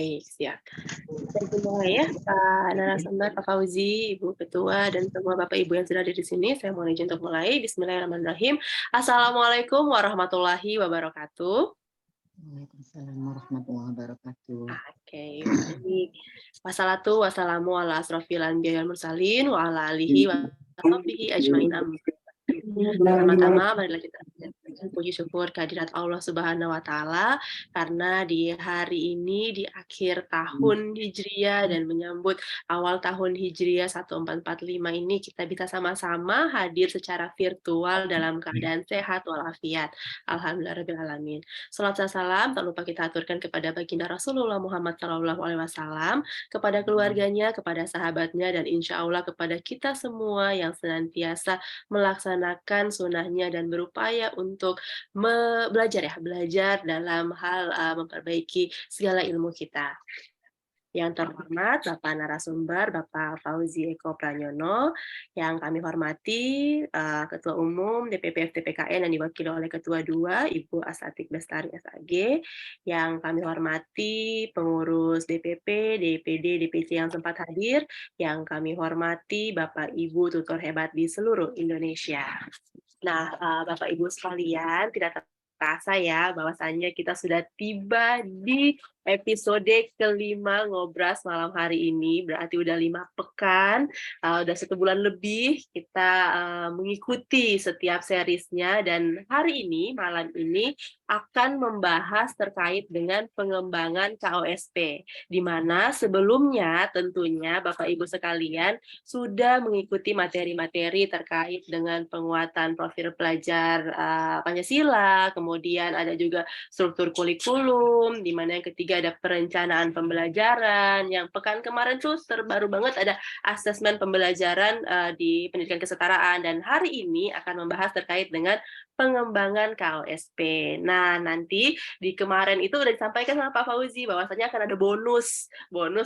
Baik, siap. Kita dimulai ya, Pak narasumber, Pak Fauzi, Ibu Ketua, dan semua Bapak Ibu yang sudah ada di sini. Saya mohon izin untuk mulai. Bismillahirrahmanirrahim. Assalamualaikum warahmatullahi wabarakatuh. Waalaikumsalam warahmatullahi wabarakatuh. Oke, baik. Wassalatu wassalamu ala asrofil anbiya wal mursalin wa ala alihi wa sahbihi ajmain. Pertama-tama marilah kita puji syukur kehadirat Allah Subhanahu wa taala karena di hari ini di akhir tahun Hijriah dan menyambut awal tahun Hijriah 1445 ini kita bisa sama-sama hadir secara virtual dalam keadaan sehat walafiat. Alhamdulillahirabbil alamin. Shalawat dan salam tak lupa kita aturkan kepada baginda Rasulullah Muhammad SAW, kepada keluarganya, kepada sahabatnya, dan insya Allah kepada kita semua yang senantiasa melaksanakan sunnahnya dan berupaya untuk belajar dalam hal memperbaiki segala ilmu kita. Yang terhormat Bapak narasumber, Bapak Fauzi Eko Pranyono, yang kami hormati Ketua Umum DPP FTPKN yang diwakili oleh Ketua 2, Ibu Astatik Bestari SAG, yang kami hormati pengurus DPP, DPD, DPC yang sempat hadir, yang kami hormati Bapak Ibu tutor hebat di seluruh Indonesia. Nah, Bapak Ibu sekalian, tidak terasa ya bahwasannya kita sudah tiba di episode kelima Ngobras malam hari ini. Berarti udah 5 pekan, udah 1 bulan lebih kita mengikuti setiap seriesnya, dan hari ini, malam ini akan membahas terkait dengan pengembangan KOSP, di mana sebelumnya tentunya Bapak Ibu sekalian sudah mengikuti materi-materi terkait dengan penguatan profil pelajar Pancasila, kemudian ada juga struktur kurikulum, di mana yang ketiga ada perencanaan pembelajaran, yang pekan kemarin tuh terbaru banget ada asesmen pembelajaran di pendidikan kesetaraan, dan hari ini akan membahas terkait dengan pengembangan KOSP. Nah, nanti di kemarin itu udah disampaikan sama Pak Fauzi bahwasanya akan ada bonus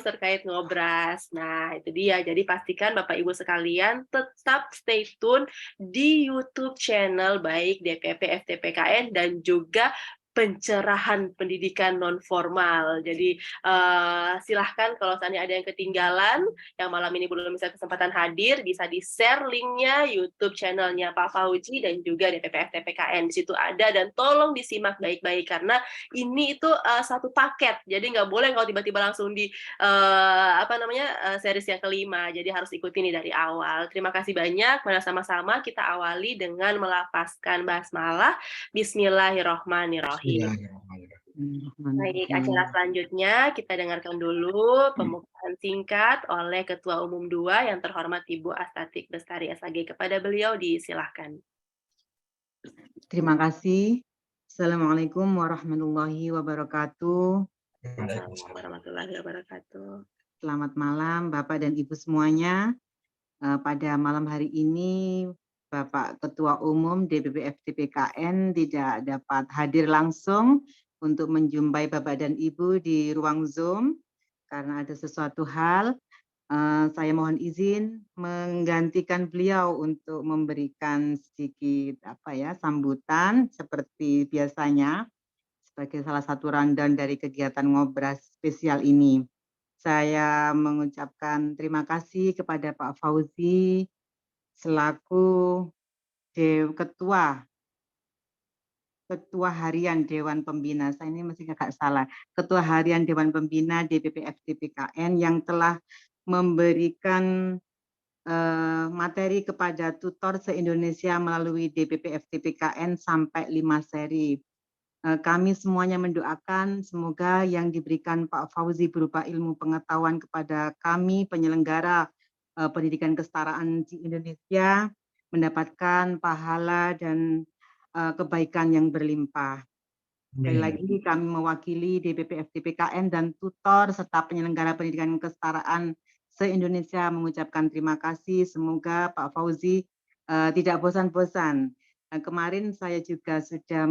terkait Ngobras. Nah, itu dia. Jadi pastikan Bapak Ibu sekalian tetap stay tune di YouTube channel baik DPP FTPKN dan juga pencerahan pendidikan non formal. Jadi silahkan kalau seandainya ada yang ketinggalan, yang malam ini belum bisa kesempatan hadir, bisa di-share linknya YouTube channelnya Pak Fauzi dan juga DPP FTPKN. Di situ ada, dan tolong disimak baik-baik karena ini itu satu paket. Jadi nggak boleh kalau tiba-tiba langsung di series yang kelima. Jadi harus ikuti nih dari awal. Terima kasih banyak. Mari sama-sama kita awali dengan melafazkan basmalah. Bismillahirrahmanirrahim. Baik, acara selanjutnya kita dengarkan dulu pembukaan singkat oleh Ketua Umum 2 yang terhormat Ibu Astatik Bestari SAG. Kepada beliau disilahkan. Terima kasih. Assalamualaikum warahmatullahi wabarakatuh. Assalamualaikum warahmatullahi wabarakatuh. Selamat malam Bapak dan Ibu semuanya. Pada malam hari ini Bapak Ketua Umum DPP FTPKN tidak dapat hadir langsung untuk menjumpai Bapak dan Ibu di ruang Zoom karena ada sesuatu hal. Saya mohon izin menggantikan beliau untuk memberikan sedikit sambutan seperti biasanya sebagai salah satu rundown dari kegiatan Ngobras spesial ini. Saya mengucapkan terima kasih kepada Pak Fauzi selaku Ketua Harian Dewan Pembina. Saya ini masih agak salah. Ketua Harian Dewan Pembina DPP FTPKN yang telah memberikan materi kepada tutor se-Indonesia melalui DPP FTPKN sampai 5 seri. Kami semuanya mendoakan semoga yang diberikan Pak Fauzi berupa ilmu pengetahuan kepada kami penyelenggara pendidikan kesetaraan di Indonesia mendapatkan pahala dan kebaikan yang berlimpah. Sekali lagi kami mewakili DPP FTPKN dan tutor serta penyelenggara pendidikan kesetaraan se-Indonesia mengucapkan terima kasih. Semoga Pak Fauzi tidak bosan-bosan. Kemarin saya juga sudah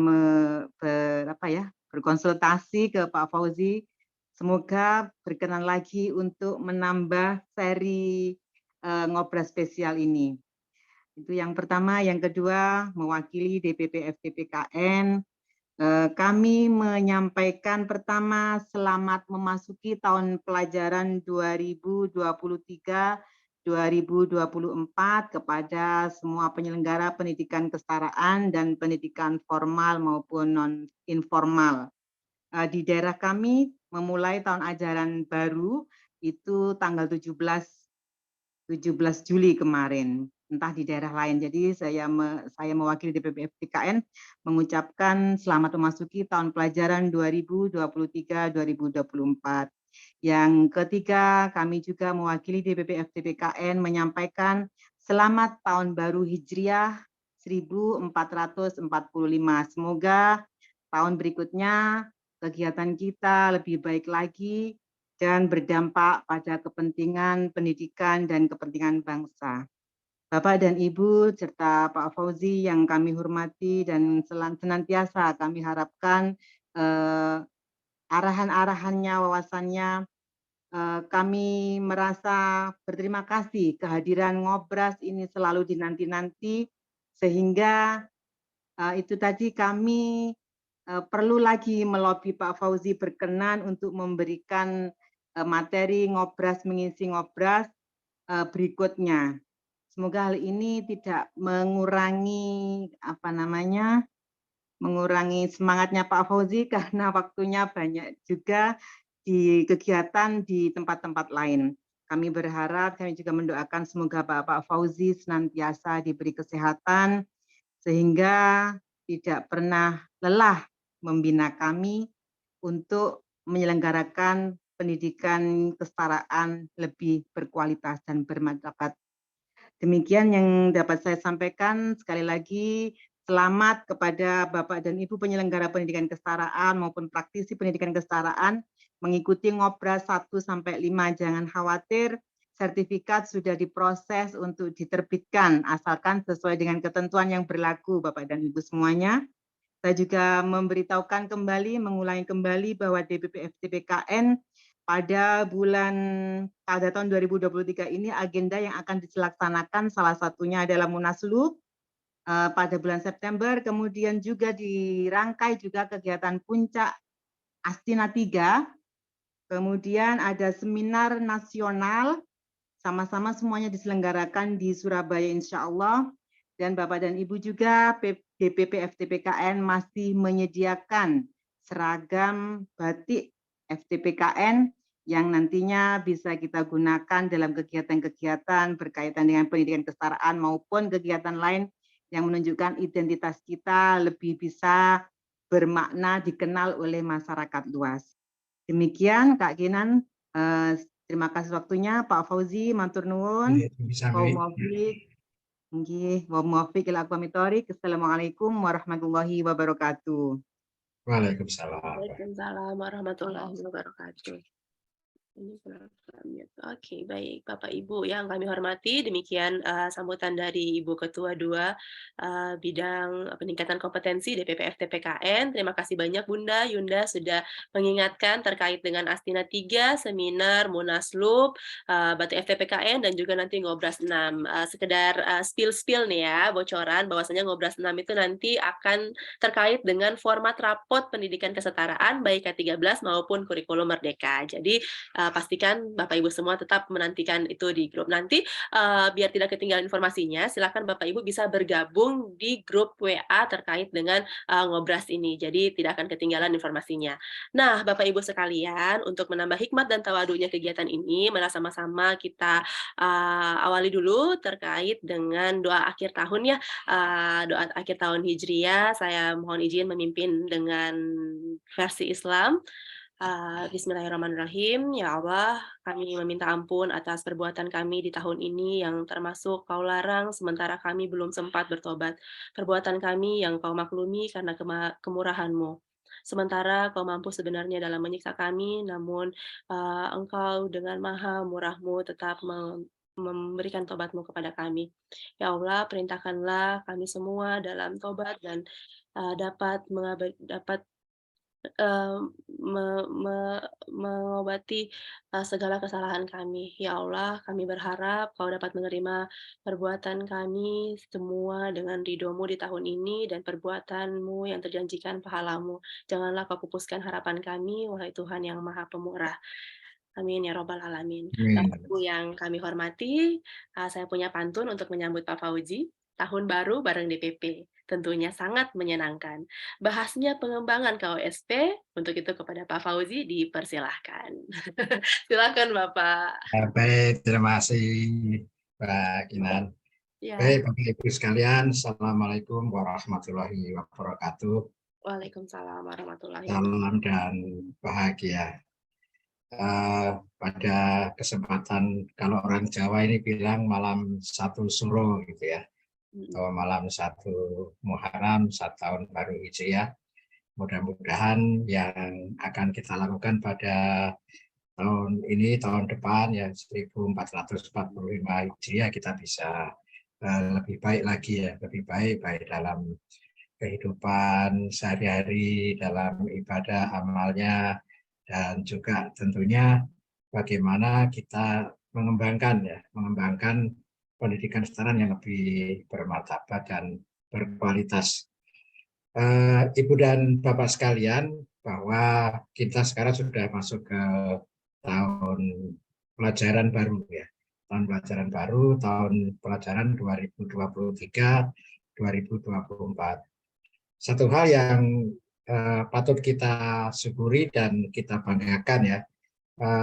berkonsultasi ke Pak Fauzi. Semoga berkenan lagi untuk menambah seri Ngobras spesial ini. Itu yang pertama. Yang kedua, mewakili DPP FTPKN, Kami menyampaikan pertama selamat memasuki tahun pelajaran 2023-2024 kepada semua penyelenggara pendidikan kesetaraan dan pendidikan formal maupun non-informal. Di daerah kami memulai tahun ajaran baru itu tanggal 17 Juli kemarin, entah di daerah lain. Jadi saya mewakili DPP FTKN mengucapkan selamat memasuki tahun pelajaran 2023-2024. Yang ketiga, kami juga mewakili DPP FTPKN menyampaikan selamat tahun baru Hijriah 1445. Semoga tahun berikutnya kegiatan kita lebih baik lagi dan berdampak pada kepentingan pendidikan dan kepentingan bangsa. Bapak dan Ibu serta Pak Fauzi yang kami hormati dan senantiasa kami harapkan arahan-arahannya, wawasannya, kami merasa berterima kasih kehadiran Ngobras ini selalu dinanti-nanti, sehingga itu tadi kami perlu lagi melobi Pak Fauzi berkenan untuk memberikan materi ngobras, mengisi ngobras berikutnya. Semoga hal ini tidak mengurangi mengurangi semangatnya Pak Fauzi karena waktunya banyak juga di kegiatan di tempat-tempat lain. Kami berharap, kami juga mendoakan semoga Bapak Fauzi senantiasa diberi kesehatan sehingga tidak pernah lelah membina kami untuk menyelenggarakan pendidikan kesetaraan lebih berkualitas dan bermartabat. Demikian yang dapat saya sampaikan. Sekali lagi, selamat kepada Bapak dan Ibu penyelenggara pendidikan kesetaraan maupun praktisi pendidikan kesetaraan mengikuti ngobras 1-5. Jangan khawatir, sertifikat sudah diproses untuk diterbitkan asalkan sesuai dengan ketentuan yang berlaku Bapak dan Ibu semuanya. Saya juga memberitahukan kembali, mengulangi kembali bahwa DPP FTPKN pada tahun 2023 ini agenda yang akan dilaksanakan salah satunya adalah Munaslup pada bulan September, kemudian juga dirangkai juga kegiatan puncak Astina 3, kemudian ada seminar nasional, sama-sama semuanya diselenggarakan di Surabaya insya Allah. Dan Bapak dan Ibu juga DPP FTPKN masih menyediakan seragam batik FTPKN yang nantinya bisa kita gunakan dalam kegiatan-kegiatan berkaitan dengan pendidikan kesetaraan maupun kegiatan lain yang menunjukkan identitas kita lebih bisa bermakna dikenal oleh masyarakat luas. Demikian Kak Kinan, terima kasih waktunya Pak Fauzi, matur nuwun. Assalamualaikum warahmatullahi wabarakatuh. Waalaikumsalam. Waalaikumsalam warahmatullahi wabarakatuh. Oke, baik Bapak Ibu yang kami hormati, demikian sambutan dari Ibu Ketua 2 bidang peningkatan kompetensi DPP FTPKN. Terima kasih banyak Bunda Yunda sudah mengingatkan terkait dengan Astina 3, seminar Munaslup, Batik FTPKN dan juga nanti Ngobras 6. Sekedar spill nih ya, bocoran bahwasanya Ngobras 6 itu nanti akan terkait dengan format rapot pendidikan kesetaraan baik K13 maupun kurikulum merdeka. Jadi pastikan Bapak Ibu semua tetap menantikan itu di grup. Nanti biar tidak ketinggalan informasinya, silakan Bapak Ibu bisa bergabung di grup WA terkait dengan ngobras ini. Jadi tidak akan ketinggalan informasinya. Nah, Bapak Ibu sekalian, untuk menambah hikmat dan tawadunya kegiatan ini, mari sama-sama kita awali dulu terkait dengan doa akhir tahun ya. Doa akhir tahun Hijriah, saya mohon izin memimpin dengan versi Islam. Bismillahirrahmanirrahim. Ya Allah, kami meminta ampun atas perbuatan kami di tahun ini yang termasuk Kau larang sementara kami belum sempat bertobat. Perbuatan kami yang Kau maklumi karena kemurahan-Mu. Sementara Kau mampu sebenarnya dalam menyiksa kami, namun Engkau dengan maha murah-Mu tetap memberikan tobat-Mu kepada kami. Ya Allah, perintahkanlah kami semua dalam tobat dan dapat eee, me me mengobati, segala kesalahan kami. Ya Allah, kami berharap Kau dapat menerima perbuatan kami semua dengan ridho-Mu di tahun ini dan perbuatan-Mu yang terjanjikan pahala-Mu. Janganlah Kau pupuskan harapan kami, wahai Tuhan yang Maha Pemurah. Amin ya robbal alamin. Bapak Amin. Ibu yang kami hormati, saya punya pantun untuk menyambut Pak Fauzi, Tahun Baru bareng DPP. Tentunya sangat menyenangkan. Bahasnya pengembangan KOSP, untuk itu kepada Pak Fauzi dipersilahkan. Silakan Bapak. Baik, terima kasih Pak Kinan. Ya, Baik, Bapak Ibu sekalian, Assalamualaikum warahmatullahi wabarakatuh. Waalaikumsalam warahmatullahi wabarakatuh. Salam dan bahagia. Pada kesempatan, kalau orang Jawa ini bilang malam satu suro gitu ya, atau malam satu Muharram, 1 tahun baru Hijriah. Mudah-mudahan yang akan kita lakukan pada tahun ini, tahun depan ya 1445 Hijriah, kita bisa lebih baik lagi ya, lebih baik dalam kehidupan sehari-hari, dalam ibadah amalnya, dan juga tentunya bagaimana kita mengembangkan pendidikan setara yang lebih bermartabat dan berkualitas. Ibu dan Bapak sekalian, bahwa kita sekarang sudah masuk ke tahun pelajaran baru ya. Tahun pelajaran baru, tahun pelajaran 2023-2024. Satu hal yang patut kita syukuri dan kita banggakan ya,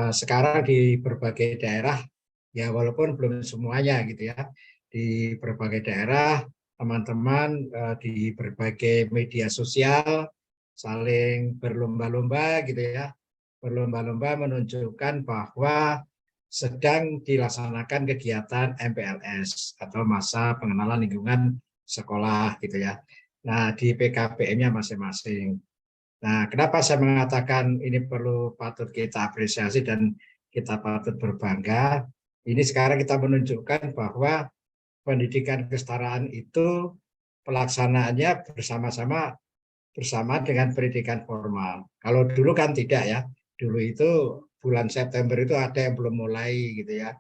sekarang di berbagai daerah, ya walaupun belum semuanya gitu ya, di berbagai daerah teman-teman di berbagai media sosial saling berlomba-lomba gitu ya, berlomba-lomba menunjukkan bahwa sedang dilaksanakan kegiatan MPLS atau masa pengenalan lingkungan sekolah gitu ya. Nah, di PKBM-nya masing-masing. Nah, kenapa saya mengatakan ini perlu patut kita apresiasi dan kita patut berbangga? Ini sekarang kita menunjukkan bahwa pendidikan kesetaraan itu pelaksanaannya bersama dengan pendidikan formal. Kalau dulu kan tidak ya. Dulu itu bulan September itu ada yang belum mulai gitu ya.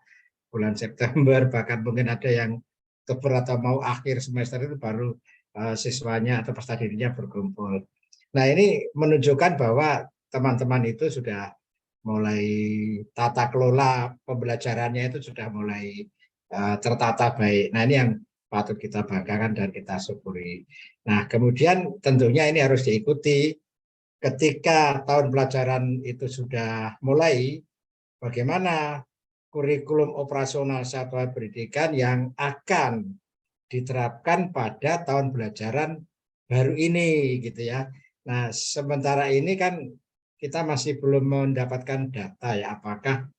Bulan September, bahkan mungkin ada yang atau mau akhir semester itu baru siswanya atau peserta didiknya berkumpul. Nah, ini menunjukkan bahwa teman-teman itu sudah mulai tata kelola pembelajarannya itu sudah mulai tertata baik. Nah, ini yang patut kita banggakan dan kita syukuri. Nah, kemudian tentunya ini harus diikuti ketika tahun pelajaran itu sudah mulai, bagaimana kurikulum operasional satuan pendidikan yang akan diterapkan pada tahun pelajaran baru ini gitu ya. Nah, sementara ini kan kita masih belum mendapatkan data ya, apakah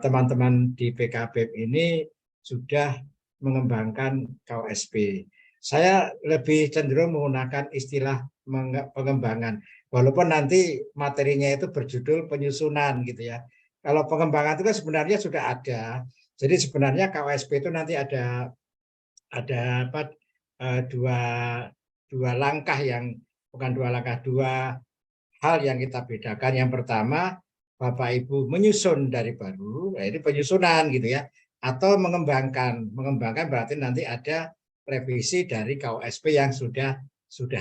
teman-teman di PKBM ini sudah mengembangkan KOSP. Saya lebih cenderung menggunakan istilah pengembangan, walaupun nanti materinya itu berjudul penyusunan gitu ya. Kalau pengembangan itu kan sebenarnya sudah ada. Jadi sebenarnya KOSP itu nanti ada apa dua langkah, yang bukan dua langkah, dua hal yang kita bedakan. Yang pertama, Bapak Ibu menyusun dari baru, ini penyusunan gitu ya, atau mengembangkan. Mengembangkan berarti nanti ada revisi dari KOSP yang sudah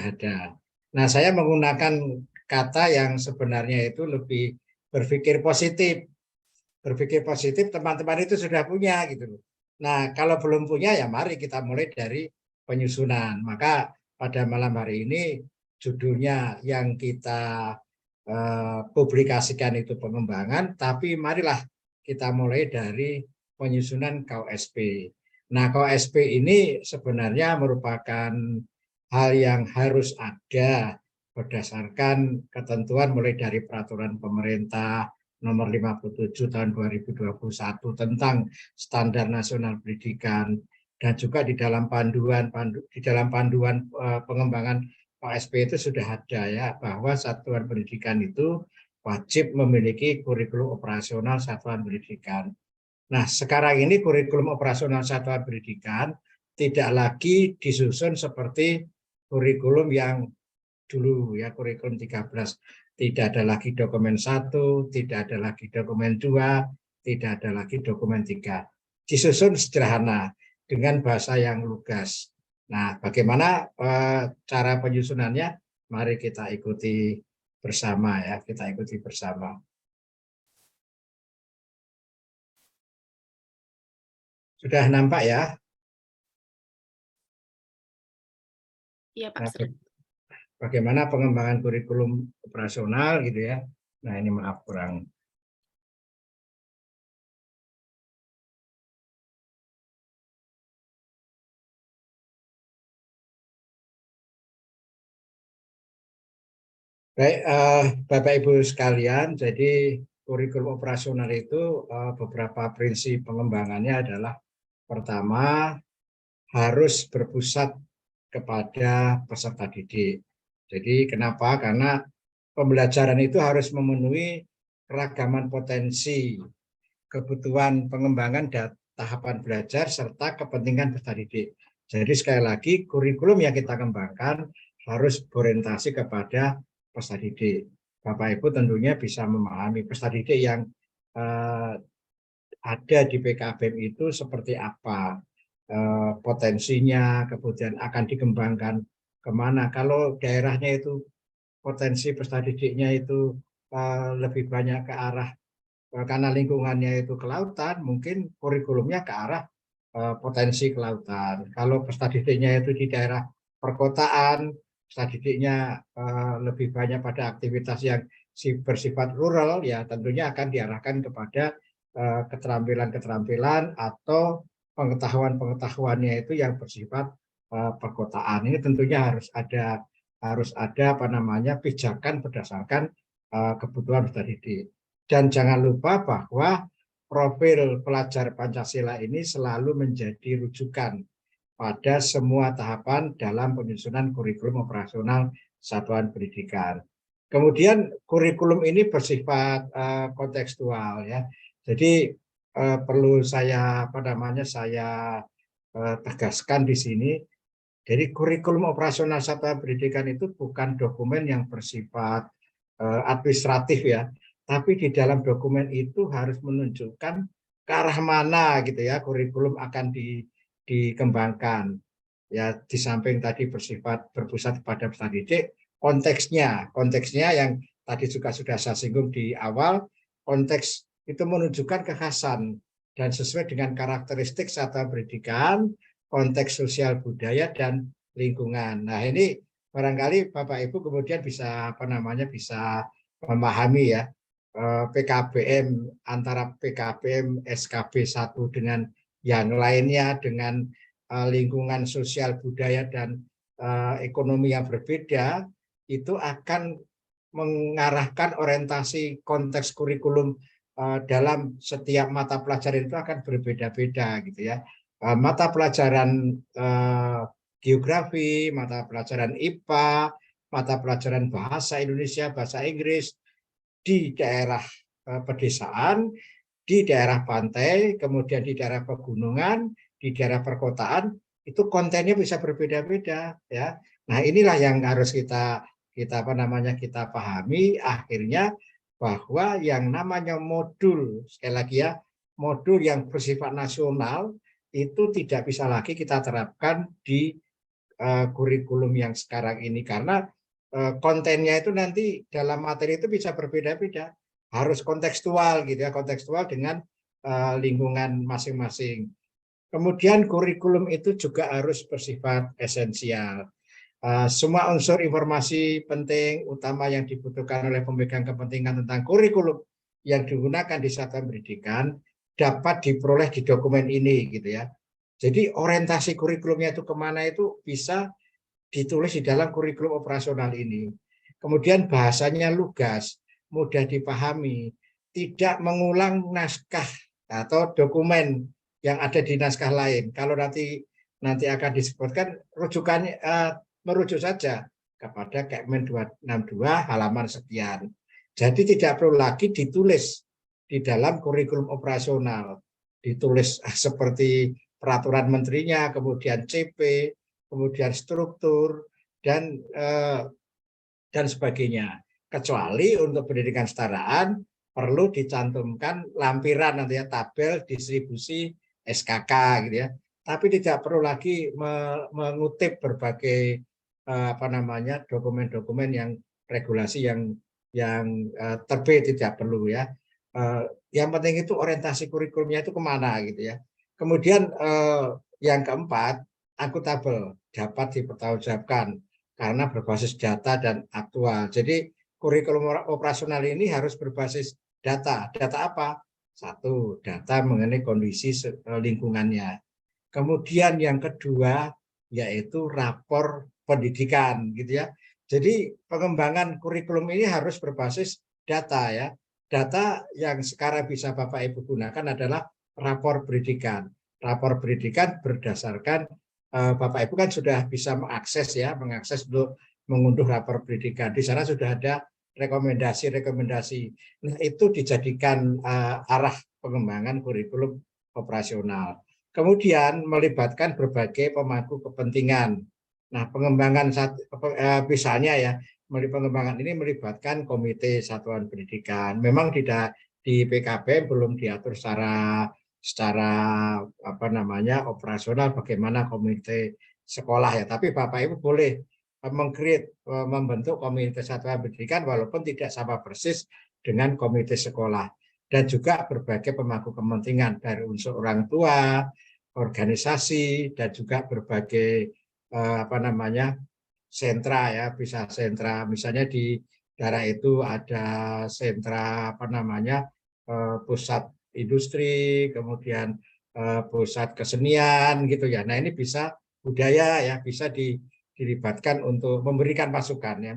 ada. Nah, saya menggunakan kata yang sebenarnya itu lebih berpikir positif. Berpikir positif, teman-teman itu sudah punya gitu. Nah, kalau belum punya ya mari kita mulai dari penyusunan. Maka pada malam hari ini judulnya yang kita publikasikan itu pengembangan, tapi marilah kita mulai dari penyusunan KOSP. Nah, KOSP ini sebenarnya merupakan hal yang harus ada berdasarkan ketentuan mulai dari peraturan pemerintah nomor 57 tahun 2021 tentang standar nasional pendidikan, dan juga di dalam panduan pengembangan KOSP itu sudah ada ya, bahwa satuan pendidikan itu wajib memiliki kurikulum operasional satuan pendidikan. Nah, sekarang ini kurikulum operasional satuan pendidikan tidak lagi disusun seperti kurikulum yang dulu ya, kurikulum 13. tidak ada lagi dokumen 1, tidak ada lagi dokumen 2, tidak ada lagi dokumen 3. Disusun sederhana dengan bahasa yang lugas. Nah, bagaimana cara penyusunannya? Mari kita ikuti bersama ya, kita ikuti bersama. Sudah nampak ya? Iya, Pak. Nah, bagaimana pengembangan kurikulum operasional gitu ya. Nah, ini maaf kurang. Baik, Bapak Ibu sekalian, jadi kurikulum operasional itu beberapa prinsip pengembangannya adalah pertama, harus berpusat kepada peserta didik. Jadi kenapa? Karena pembelajaran itu harus memenuhi keragaman potensi, kebutuhan pengembangan dan tahapan belajar, serta kepentingan peserta didik. Jadi sekali lagi, kurikulum yang kita kembangkan harus berorientasi kepada peserta didik. Bapak Ibu tentunya bisa memahami peserta didik yang ada di PKBM itu seperti apa, potensinya, kemudian akan dikembangkan kemana. Kalau daerahnya itu potensi peserta didiknya itu lebih banyak ke arah, karena lingkungannya itu kelautan, mungkin kurikulumnya ke arah potensi kelautan. Kalau peserta didiknya itu di daerah perkotaan, peserta didiknya lebih banyak pada aktivitas yang bersifat rural, ya tentunya akan diarahkan kepada keterampilan-keterampilan atau pengetahuan-pengetahuannya itu yang bersifat perkotaan. Ini tentunya harus ada apa namanya pijakan berdasarkan kebutuhan peserta didik. Dan jangan lupa bahwa profil pelajar Pancasila ini selalu menjadi rujukan pada semua tahapan dalam penyusunan kurikulum operasional satuan pendidikan. Kemudian kurikulum ini bersifat kontekstual ya. Jadi perlu saya tegaskan di sini. Jadi kurikulum operasional satuan pendidikan itu bukan dokumen yang bersifat administratif ya, tapi di dalam dokumen itu harus menunjukkan ke arah mana gitu ya kurikulum akan dikembangkan. Ya di samping tadi bersifat berpusat pada peserta didik, konteksnya yang tadi juga sudah saya singgung di awal, konteks itu menunjukkan kekhasan dan sesuai dengan karakteristik satuan pendidikan, konteks sosial budaya dan lingkungan. Nah ini barangkali Bapak Ibu kemudian bisa bisa memahami ya PKBM antara PKBM SKB 1 dengan yang lainnya dengan lingkungan sosial budaya dan ekonomi yang berbeda itu akan mengarahkan orientasi konteks kurikulum dalam setiap mata pelajaran itu akan berbeda-beda gitu ya. Mata pelajaran geografi, mata pelajaran IPA, mata pelajaran bahasa Indonesia, bahasa Inggris di daerah pedesaan, di daerah pantai, kemudian di daerah pegunungan, di daerah perkotaan, itu kontennya bisa berbeda-beda ya. Nah, inilah yang harus kita pahami akhirnya bahwa yang namanya modul, sekali lagi ya, modul yang bersifat nasional itu tidak bisa lagi kita terapkan di kurikulum yang sekarang ini karena kontennya itu nanti dalam materi itu bisa berbeda-beda, harus kontekstual gitu ya, kontekstual dengan lingkungan masing-masing. Kemudian kurikulum itu juga harus bersifat esensial. Semua unsur informasi penting utama yang dibutuhkan oleh pemegang kepentingan tentang kurikulum yang digunakan di satuan pendidikan dapat diperoleh di dokumen ini gitu ya. Jadi orientasi kurikulumnya itu kemana itu bisa ditulis di dalam kurikulum operasional ini. Kemudian bahasanya lugas, mudah dipahami, tidak mengulang naskah atau dokumen yang ada di naskah lain. Kalau nanti akan disebutkan rujukannya merujuk saja kepada Kepmen 262 halaman sekian. Jadi tidak perlu lagi ditulis di dalam kurikulum operasional. Ditulis seperti peraturan menterinya, kemudian CP, kemudian struktur dan sebagainya. kecuali untuk pendidikan kesetaraan perlu dicantumkan lampiran nanti ya, tabel distribusi SKK gitu ya. Tapi tidak perlu lagi mengutip berbagai dokumen-dokumen yang regulasi yang terbit, tidak perlu ya. Yang penting itu orientasi kurikulumnya itu kemana gitu ya. Kemudian yang keempat, akuntabel, dapat dipertanggungjawabkan karena berbasis data dan aktual. Jadi kurikulum operasional ini harus berbasis data. Data apa? Satu, data mengenai kondisi lingkungannya. Kemudian yang kedua yaitu rapor pendidikan gitu ya. Jadi pengembangan kurikulum ini harus berbasis data ya. Data yang sekarang bisa Bapak Ibu gunakan adalah rapor pendidikan. Rapor pendidikan berdasarkan Bapak Ibu kan sudah bisa mengakses untuk mengunduh rapor pendidikan. Di sana sudah ada rekomendasi-rekomendasi. Nah, itu dijadikan arah pengembangan kurikulum operasional. Kemudian melibatkan berbagai pemangku kepentingan. Nah, pengembangan misalnya ya, pengembangan ini melibatkan Komite Satuan Pendidikan. Memang tidak di PKB belum diatur secara operasional bagaimana komite sekolah ya. Tapi Bapak Ibu boleh membentuk Komite Satuan Pendidikan walaupun tidak sama persis dengan komite sekolah. Dan juga berbagai pemangku kepentingan dari unsur orang tua, organisasi, dan juga berbagai sentra ya, bisa sentra misalnya di daerah itu ada sentra pusat industri, kemudian pusat kesenian gitu ya. Nah, ini bisa budaya ya, bisa dilibatkan untuk memberikan masukan ya,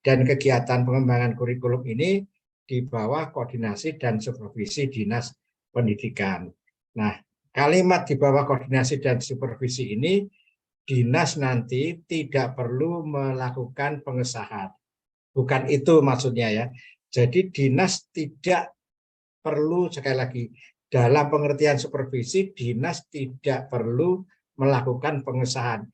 dan kegiatan pengembangan kurikulum ini di bawah koordinasi dan supervisi Dinas Pendidikan. Nah, kalimat di bawah koordinasi dan supervisi ini, dinas nanti tidak perlu melakukan pengesahan. Bukan itu maksudnya ya. Jadi dinas tidak perlu, sekali lagi, dalam pengertian supervisi, dinas tidak perlu melakukan pengesahan.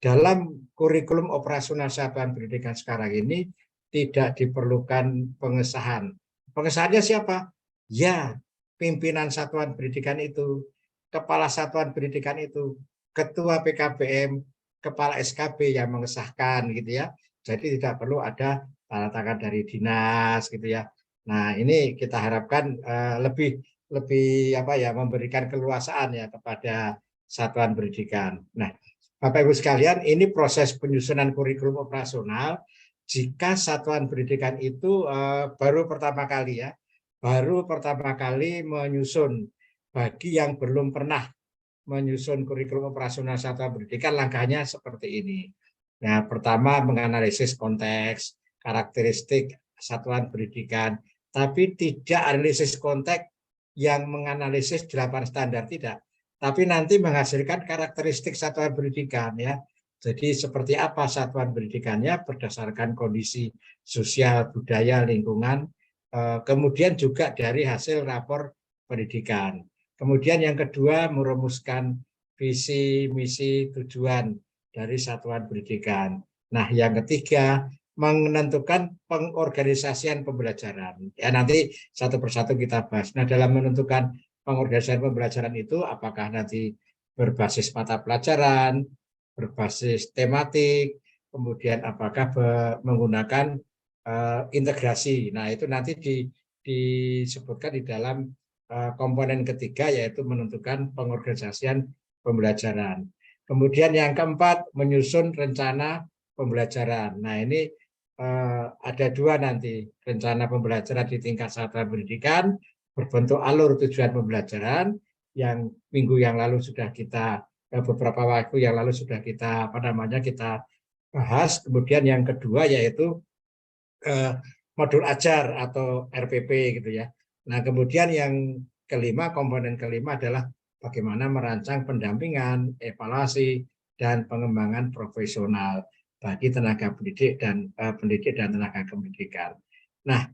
Dalam kurikulum operasional satuan pendidikan sekarang ini, tidak diperlukan pengesahan. Pengesahannya siapa? Ya, pimpinan satuan pendidikan itu, kepala satuan pendidikan itu, ketua PKBM, kepala SKB yang mengesahkan gitu ya. Jadi tidak perlu ada tanda tangan dari dinas gitu ya. Nah, ini kita harapkan lebih memberikan keluasaan ya kepada satuan pendidikan. Nah, Bapak Ibu sekalian, ini proses penyusunan kurikulum operasional. Jika satuan pendidikan itu baru pertama kali menyusun, bagi yang belum pernah menyusun kurikulum operasional satuan pendidikan, langkahnya seperti ini. Nah, pertama menganalisis konteks, karakteristik satuan pendidikan, tapi tidak analisis konteks yang menganalisis 8 standar, tidak. Tapi nanti menghasilkan karakteristik satuan pendidikan ya. Jadi seperti apa satuan pendidikannya berdasarkan kondisi sosial, budaya, lingkungan, kemudian juga dari hasil rapor pendidikan. Kemudian yang kedua merumuskan visi, misi, tujuan dari satuan pendidikan. Nah, yang ketiga menentukan pengorganisasian pembelajaran. Ya, nanti satu persatu kita bahas. Nah, dalam menentukan pengorganisasian pembelajaran itu apakah nanti berbasis mata pelajaran, berbasis tematik, kemudian apakah menggunakan integrasi. Nah, itu nanti disebutkan di dalam komponen ketiga, yaitu menentukan pengorganisasian pembelajaran. Kemudian yang keempat, menyusun rencana pembelajaran. Nah, ini ada dua nanti, rencana pembelajaran di tingkat satuan pendidikan berbentuk alur tujuan pembelajaran yang minggu yang lalu sudah kita, beberapa waktu yang lalu sudah kita kita bahas. Kemudian yang kedua yaitu modul ajar atau RPP gitu ya. Nah, kemudian yang kelima, komponen kelima adalah bagaimana merancang pendampingan, evaluasi, dan pengembangan profesional bagi tenaga pendidik dan tenaga kependidikan. Nah,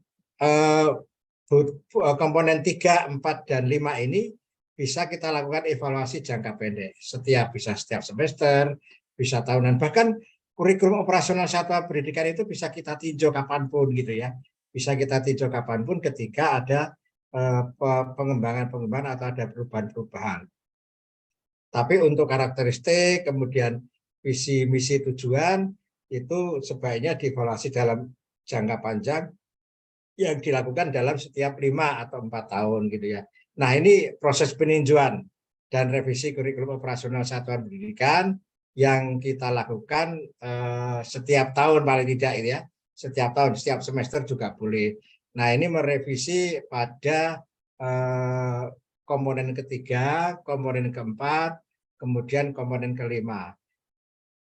komponen 3, 4, dan 5 ini bisa kita lakukan evaluasi jangka pendek. Bisa setiap semester, bisa tahunan. Bahkan kurikulum operasional satuan pendidikan itu bisa kita tinjau kapanpun gitu ya. Bisa kita tinjau kapanpun ketika ada pengembangan-pengembangan atau ada perubahan-perubahan. Tapi untuk karakteristik, kemudian visi, misi, tujuan, itu sebaiknya dievaluasi dalam jangka panjang yang dilakukan dalam setiap 5 atau 4 tahun gitu ya. Nah, ini proses peninjauan dan revisi kurikulum operasional satuan pendidikan yang kita lakukan setiap tahun paling tidak ya. Setiap tahun, setiap semester juga boleh. Nah, ini merevisi pada komponen ketiga, komponen keempat, kemudian komponen kelima.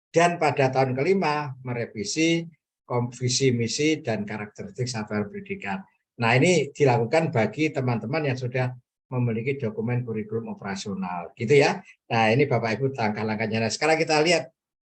Dan pada tahun kelima merevisi visi misi dan karakteristik satuan pendidikan. Nah, ini dilakukan bagi teman-teman yang sudah memiliki dokumen kurikulum operasional, gitu ya. Nah, ini Bapak Ibu langkah-langkahnya. Nah, sekarang kita lihat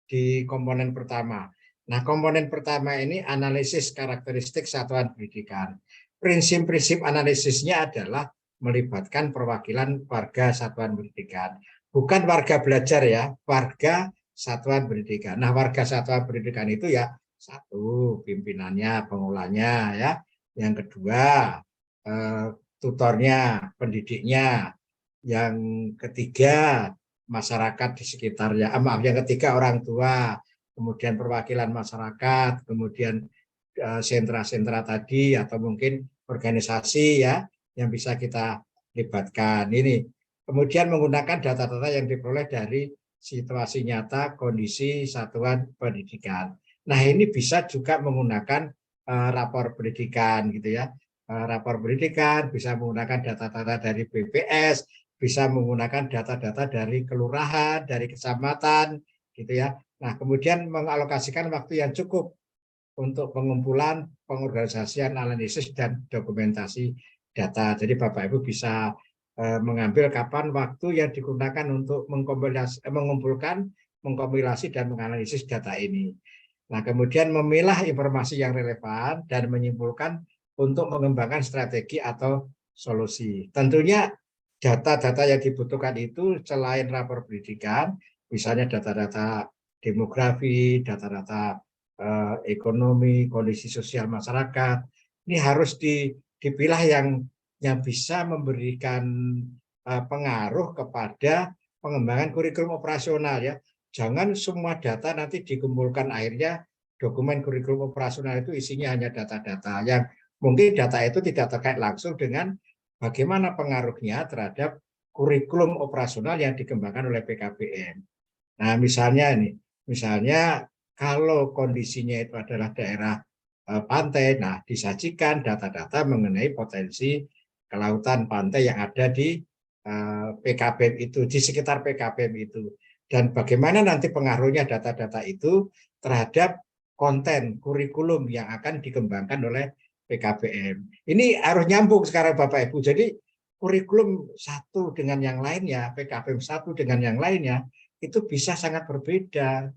di komponen pertama. Nah, komponen pertama ini analisis karakteristik satuan pendidikan. Prinsip-prinsip analisisnya adalah melibatkan perwakilan warga satuan pendidikan. Bukan warga belajar ya, warga satuan pendidikan. Nah, warga satuan pendidikan itu ya satu, pimpinannya, pengolahnya ya. Yang kedua, tutornya, pendidiknya. Yang ketiga, masyarakat di sekitarnya. Maaf, yang ketiga orang tua, kemudian perwakilan masyarakat, kemudian sentra-sentra tadi atau mungkin organisasi ya yang bisa kita libatkan. Ini kemudian menggunakan data-data yang diperoleh dari situasi nyata kondisi satuan pendidikan. Nah, ini bisa juga menggunakan rapor pendidikan gitu ya. Rapor pendidikan bisa menggunakan data-data dari BPS, bisa menggunakan data-data dari kelurahan, dari kecamatan gitu ya. Nah, kemudian mengalokasikan waktu yang cukup untuk pengumpulan, pengorganisasian, analisis dan dokumentasi data. Jadi Bapak Ibu bisa mengambil kapan waktu yang digunakan untuk mengumpulkan, mengkompilasi dan menganalisis data ini. Nah, kemudian memilah informasi yang relevan dan menyimpulkan untuk mengembangkan strategi atau solusi. Tentunya data-data yang dibutuhkan itu selain rapor pendidikan, misalnya data-data demografi, data-data ekonomi, kondisi sosial masyarakat, ini harus dipilah yang bisa memberikan pengaruh kepada pengembangan kurikulum operasional ya. Jangan semua data nanti dikumpulkan akhirnya dokumen kurikulum operasional itu isinya hanya data-data yang mungkin data itu tidak terkait langsung dengan bagaimana pengaruhnya terhadap kurikulum operasional yang dikembangkan oleh PKBM. Nah, misalnya kalau kondisinya itu adalah daerah pantai, nah disajikan data-data mengenai potensi kelautan pantai yang ada di PKBM itu, di sekitar PKBM itu. Dan bagaimana nanti pengaruhnya data-data itu terhadap konten kurikulum yang akan dikembangkan oleh PKBM. Ini harus nyambung sekarang Bapak Ibu. Jadi kurikulum satu dengan yang lainnya, PKBM satu dengan yang lainnya, itu bisa sangat berbeda.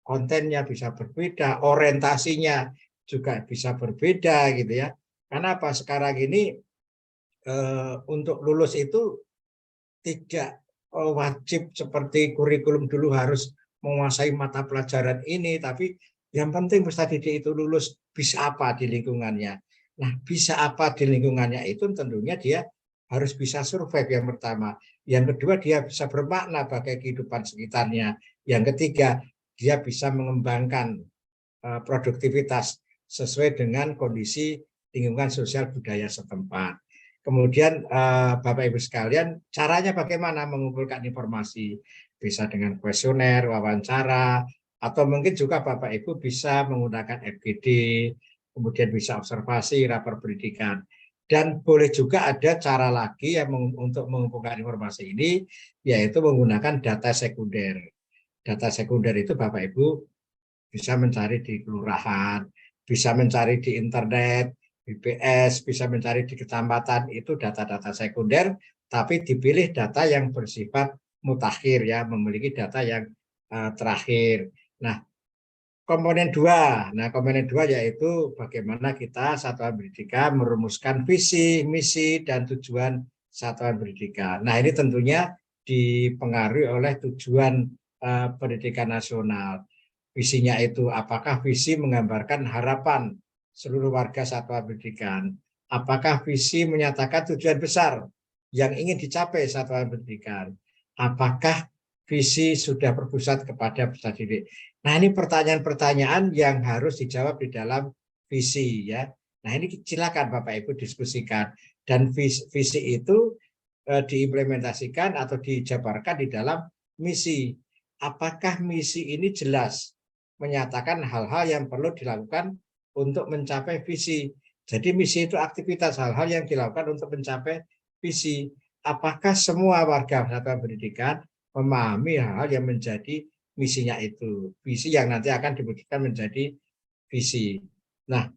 Kontennya bisa berbeda, orientasinya juga bisa berbeda gitu ya. Karena apa? Sekarang ini untuk lulus itu tidak wajib seperti kurikulum dulu harus menguasai mata pelajaran ini, tapi yang penting peserta didik itu lulus bisa apa di lingkungannya. Nah, bisa apa di lingkungannya itu tentunya dia harus bisa survive yang pertama. Yang kedua, dia bisa bermakna bagi kehidupan sekitarnya. Yang ketiga, dia bisa mengembangkan produktivitas sesuai dengan kondisi lingkungan sosial budaya setempat. Kemudian Bapak Ibu sekalian, caranya bagaimana mengumpulkan informasi? Bisa dengan kuesioner, wawancara, atau mungkin juga Bapak Ibu bisa menggunakan FGD, kemudian bisa observasi, rapor pendidikan. Dan boleh juga ada cara lagi yang untuk mengumpulkan informasi ini, yaitu menggunakan data sekunder. Data sekunder itu Bapak Ibu bisa mencari di kelurahan, bisa mencari di internet, BPS, bisa mencari di kecamatan, itu data-data sekunder, tapi dipilih data yang bersifat mutakhir ya, memiliki data yang terakhir. Nah, komponen dua yaitu bagaimana kita satuan pendidikan merumuskan visi, misi, dan tujuan satuan pendidikan. Nah, ini tentunya dipengaruhi oleh tujuan pendidikan nasional. visinya itu, apakah visi menggambarkan harapan seluruh warga satuan pendidikan, apakah visi menyatakan tujuan besar yang ingin dicapai satuan pendidikan, apakah visi sudah berpusat kepada peserta didik. Nah, ini pertanyaan-pertanyaan yang harus dijawab di dalam visi ya. Nah, ini silakan Bapak Ibu diskusikan, dan visi itu diimplementasikan atau dijabarkan di dalam misi. Apakah misi ini jelas menyatakan hal-hal yang perlu dilakukan untuk mencapai visi. Jadi misi itu aktivitas, hal-hal yang dilakukan untuk mencapai visi. Apakah semua warga satuan pendidikan memahami hal-hal yang menjadi misinya itu, visi yang nanti akan diwujudkan menjadi visi. Nah,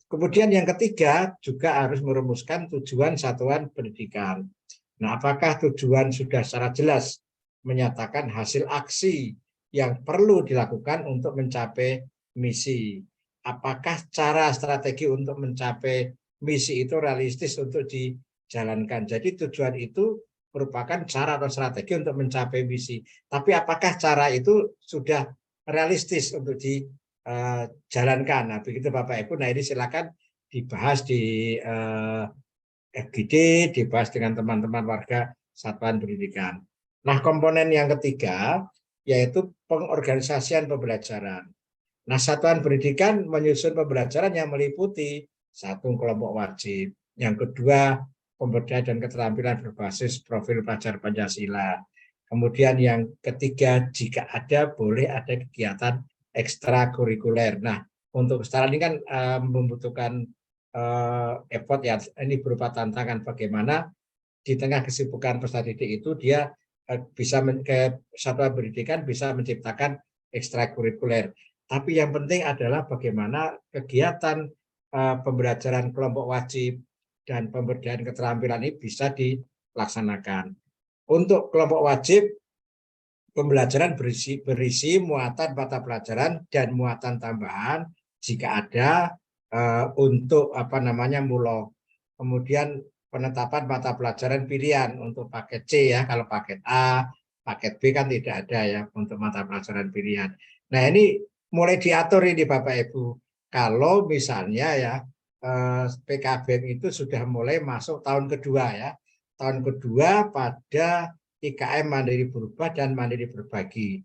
kemudian yang ketiga juga harus merumuskan tujuan satuan pendidikan. Nah, apakah tujuan sudah secara jelas menyatakan hasil aksi yang perlu dilakukan untuk mencapai misi? Apakah cara strategi untuk mencapai misi itu realistis untuk dijalankan? Jadi tujuan itu merupakan cara atau strategi untuk mencapai misi. Tapi apakah cara itu sudah realistis untuk dijalankan? Nah, begitu Bapak Ibu. Nah, ini silakan dibahas di FGD, dibahas dengan teman-teman warga satuan pendidikan. Nah, komponen yang ketiga yaitu pengorganisasian pembelajaran. Nah, satuan pendidikan menyusun pembelajaran yang meliputi satu, kelompok wajib, yang kedua, pemberdayaan dan keterampilan berbasis profil pelajar Pancasila. Kemudian yang ketiga, jika ada, boleh ada kegiatan ekstrakurikuler. Nah, untuk sekarang ini kan membutuhkan effort ya, ini berupa tantangan bagaimana di tengah kesibukan peserta didik itu dia bisa satuan pendidikan bisa menciptakan ekstrakurikuler. Tapi yang penting adalah bagaimana kegiatan pembelajaran kelompok wajib dan pemberdayaan keterampilan ini bisa dilaksanakan. Untuk kelompok wajib, pembelajaran berisi muatan mata pelajaran dan muatan tambahan jika ada untuk MULO. Kemudian penetapan mata pelajaran pilihan untuk paket C ya, kalau paket A, paket B kan tidak ada ya untuk mata pelajaran pilihan. Nah, ini mulai diatur ini Bapak Ibu. Kalau misalnya ya PKBM itu sudah mulai masuk tahun kedua ya. Tahun kedua pada IKM Mandiri Berubah dan Mandiri Berbagi.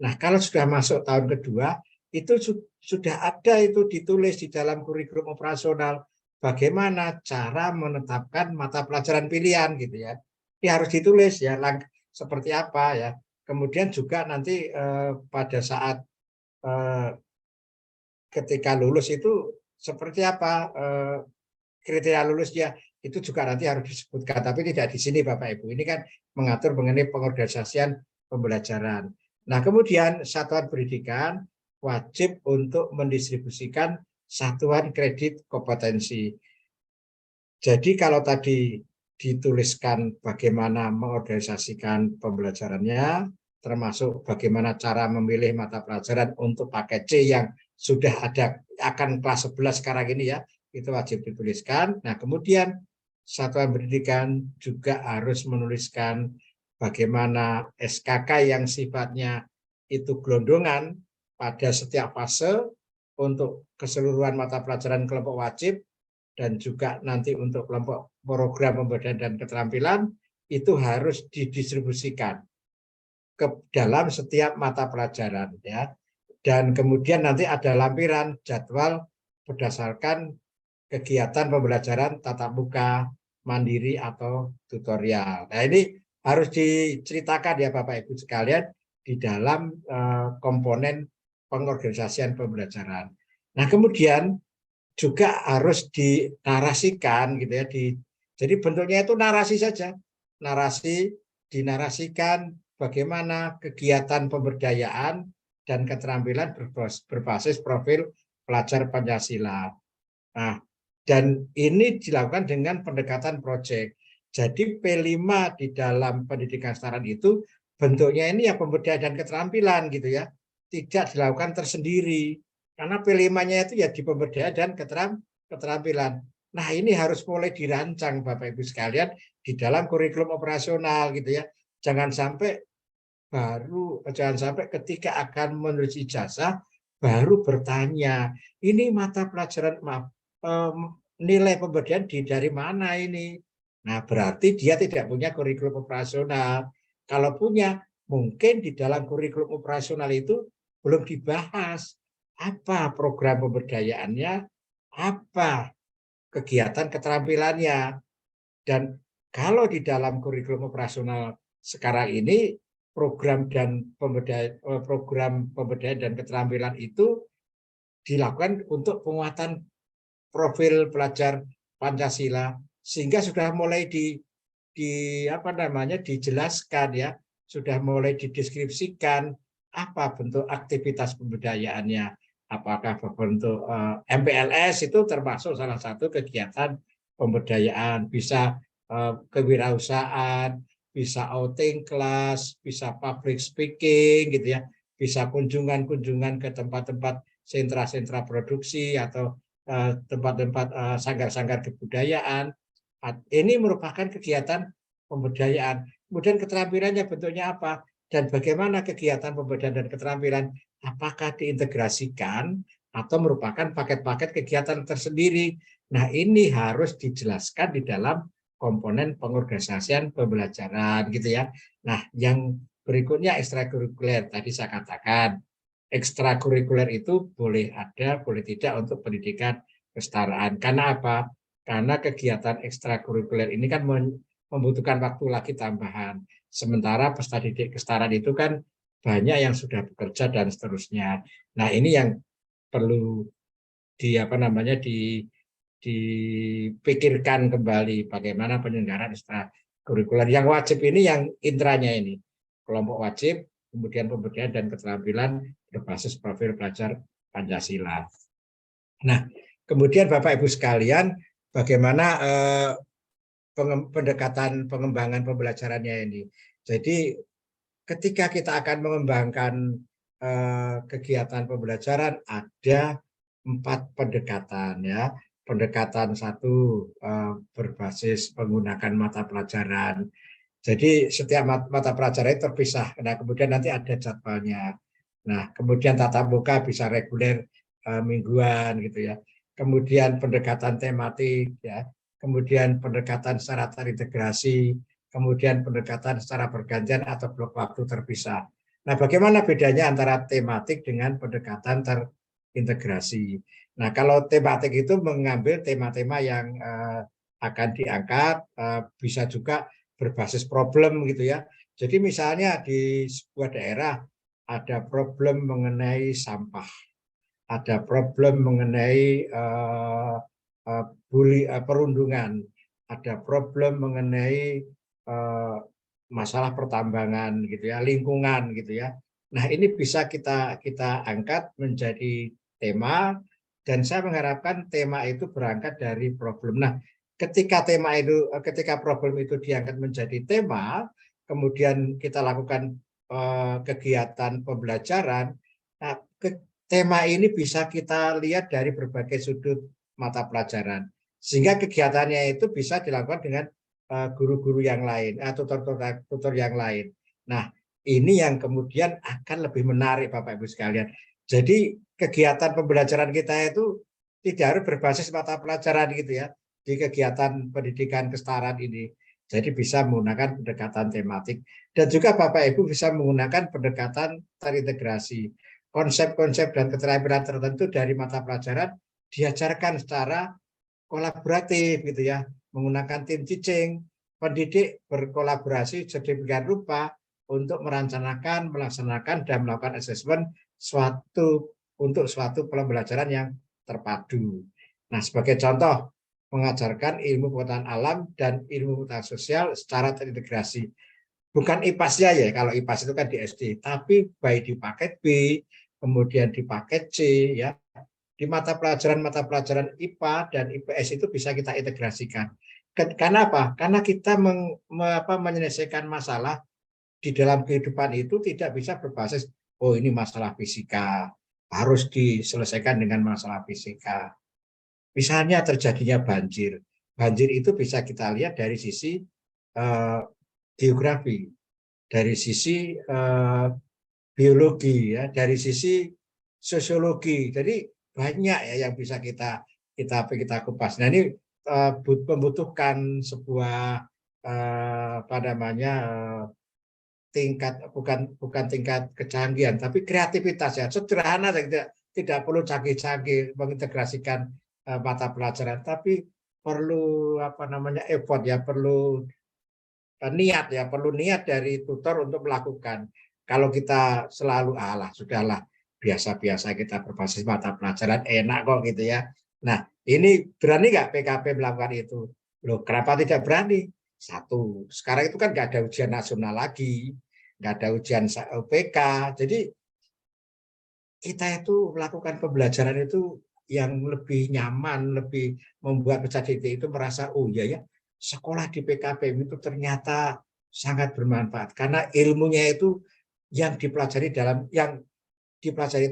Nah, kalau sudah masuk tahun kedua itu sudah ada itu ditulis di dalam kurikulum operasional bagaimana cara menetapkan mata pelajaran pilihan gitu ya. Ini harus ditulis ya seperti apa ya. Kemudian juga nanti pada saat ketika lulus itu seperti apa kriteria lulusnya itu juga nanti harus disebutkan, tapi tidak di sini Bapak Ibu. Ini kan mengatur mengenai pengorganisasian pembelajaran. Nah, kemudian satuan pendidikan wajib untuk mendistribusikan satuan kredit kompetensi. Jadi kalau tadi dituliskan bagaimana mengorganisasikan pembelajarannya, termasuk bagaimana cara memilih mata pelajaran untuk paket C yang sudah ada akan kelas 11 sekarang ini ya, itu wajib dituliskan. Nah, kemudian satuan pendidikan juga harus menuliskan bagaimana SKK yang sifatnya itu gelondongan pada setiap fase untuk keseluruhan mata pelajaran kelompok wajib dan juga nanti untuk kelompok program pemberdayaan dan keterampilan itu harus didistribusikan ke dalam setiap mata pelajaran ya. Dan kemudian nanti ada lampiran jadwal berdasarkan kegiatan pembelajaran tatap muka, mandiri atau tutorial. Nah, ini harus diceritakan ya Bapak Ibu sekalian di dalam komponen pengorganisasian pembelajaran. Nah, kemudian juga harus dinarasikan gitu ya. Jadi bentuknya itu narasi saja. Narasi dinarasikan bagaimana kegiatan pemberdayaan dan keterampilan berbasis profil pelajar Pancasila. Nah, dan ini dilakukan dengan pendekatan proyek. Jadi P5 di dalam pendidikan setara itu bentuknya ini ya pemberdayaan dan keterampilan gitu ya. Tidak dilakukan tersendiri. Karena P5-nya itu ya di pemberdayaan dan keterampilan. Nah, ini harus mulai dirancang Bapak Ibu sekalian di dalam kurikulum operasional gitu ya. Jangan sampai ketika akan menulis ijazah baru bertanya, ini mata pelajaran, maaf, nilai pemberdayaan dari mana ini? Nah, berarti dia tidak punya kurikulum operasional. Kalau punya, mungkin di dalam kurikulum operasional itu belum dibahas apa program pemberdayaannya, apa kegiatan keterampilannya. Dan kalau di dalam kurikulum operasional sekarang ini, program pemberdayaan dan keterampilan itu dilakukan untuk penguatan profil pelajar Pancasila, sehingga sudah mulai dijelaskan ya, sudah mulai dideskripsikan apa bentuk aktivitas pemberdayaannya, apakah bentuk MPLS itu termasuk salah satu kegiatan pemberdayaan, bisa kewirausahaan, bisa outing class, bisa public speaking gitu ya, bisa kunjungan-kunjungan ke tempat-tempat sentra-sentra produksi atau tempat-tempat sanggar-sanggar kebudayaan. Ini merupakan kegiatan pemberdayaan. Kemudian keterampilannya bentuknya apa? Dan bagaimana kegiatan pemberdayaan dan keterampilan? Apakah diintegrasikan atau merupakan paket-paket kegiatan tersendiri? Nah, ini harus dijelaskan di dalam komponen pengorganisasian pembelajaran gitu ya. Nah, yang berikutnya ekstrakurikuler. Tadi saya katakan, ekstrakurikuler itu boleh ada, boleh tidak untuk pendidikan kesetaraan. Karena apa? Karena kegiatan ekstrakurikuler ini kan membutuhkan waktu lagi tambahan. Sementara peserta didik kesetaraan itu kan banyak yang sudah bekerja dan seterusnya. Nah, ini yang perlu dipikirkan kembali bagaimana penyelenggaraan ekstrakurikuler. Yang wajib ini yang intranya ini. Kelompok wajib, kemudian pemberdayaan dan keterampilan berbasis profil pelajar Pancasila. Nah, kemudian Bapak Ibu sekalian, bagaimana pendekatan pengembangan pembelajarannya ini. Jadi ketika kita akan mengembangkan kegiatan pembelajaran, ada 4 pendekatan ya. Pendekatan 1 berbasis menggunakan mata pelajaran. Jadi setiap mata pelajaran terpisah. Nah, kemudian nanti ada jadwalnya. Nah, kemudian tatap muka bisa reguler mingguan gitu ya. Kemudian pendekatan tematik ya. Kemudian pendekatan secara terintegrasi, kemudian pendekatan secara bergantian atau blok waktu terpisah. Nah, bagaimana bedanya antara tematik dengan pendekatan terintegrasi? Nah, kalau tematik itu mengambil tema-tema yang akan diangkat, bisa juga berbasis problem gitu ya. Jadi misalnya di sebuah daerah ada problem mengenai sampah, ada problem mengenai perundungan, ada problem mengenai masalah pertambangan gitu ya, lingkungan gitu ya. Nah, ini bisa kita angkat menjadi tema, dan saya mengharapkan tema itu berangkat dari problem. Nah, ketika problem itu diangkat menjadi tema, kemudian kita lakukan kegiatan pembelajaran, nah, tema ini bisa kita lihat dari berbagai sudut mata pelajaran, sehingga kegiatannya itu bisa dilakukan dengan guru-guru yang lain atau tutor yang lain. Nah, ini yang kemudian akan lebih menarik Bapak Ibu sekalian. Jadi kegiatan pembelajaran kita itu tidak harus berbasis mata pelajaran gitu ya, di kegiatan pendidikan kesetaraan ini. Jadi bisa menggunakan pendekatan tematik, dan juga Bapak Ibu bisa menggunakan pendekatan terintegrasi. Konsep-konsep dan keterampilan tertentu dari mata pelajaran diajarkan secara kolaboratif gitu ya, menggunakan tim teaching. Pendidik berkolaborasi sedemikian rupa untuk melaksanakan dan melakukan asesmen untuk suatu pembelajaran yang terpadu. Nah, sebagai contoh, mengajarkan ilmu pengetahuan alam dan ilmu pengetahuan sosial secara terintegrasi. Bukan IPAS-nya ya, kalau IPAS itu kan di SD, tapi baik di paket B, kemudian di paket C ya. Di mata pelajaran IPA dan IPS itu bisa kita integrasikan. Karena apa? Karena kita menyelesaikan masalah di dalam kehidupan itu tidak bisa berbasis, oh ini masalah fisika, harus diselesaikan dengan masalah fisika. Misalnya terjadinya banjir. Banjir itu bisa kita lihat dari sisi geografi, dari sisi biologi, ya, dari sisi sosiologi. Jadi banyak ya yang bisa kita kupas. Nah ini membutuhkan sebuah apa namanya tingkat bukan tingkat kecanggihan tapi kreativitas ya, sederhana saja, tidak perlu canggih-canggih mengintegrasikan mata pelajaran, tapi perlu apa namanya effort ya, perlu niat ya, perlu niat dari tutor untuk melakukan. Kalau kita selalu sudahlah biasa-biasa kita berbasis mata pelajaran enak kok gitu ya. Nah ini berani nggak PKP melakukan itu? Loh kenapa tidak berani? Satu, sekarang itu kan nggak ada ujian nasional lagi, nggak ada ujian UPK, jadi kita itu melakukan pembelajaran itu yang lebih nyaman, lebih membuat peserta didik itu merasa oh iya ya, sekolah di PKP itu ternyata sangat bermanfaat karena ilmunya itu yang dipelajari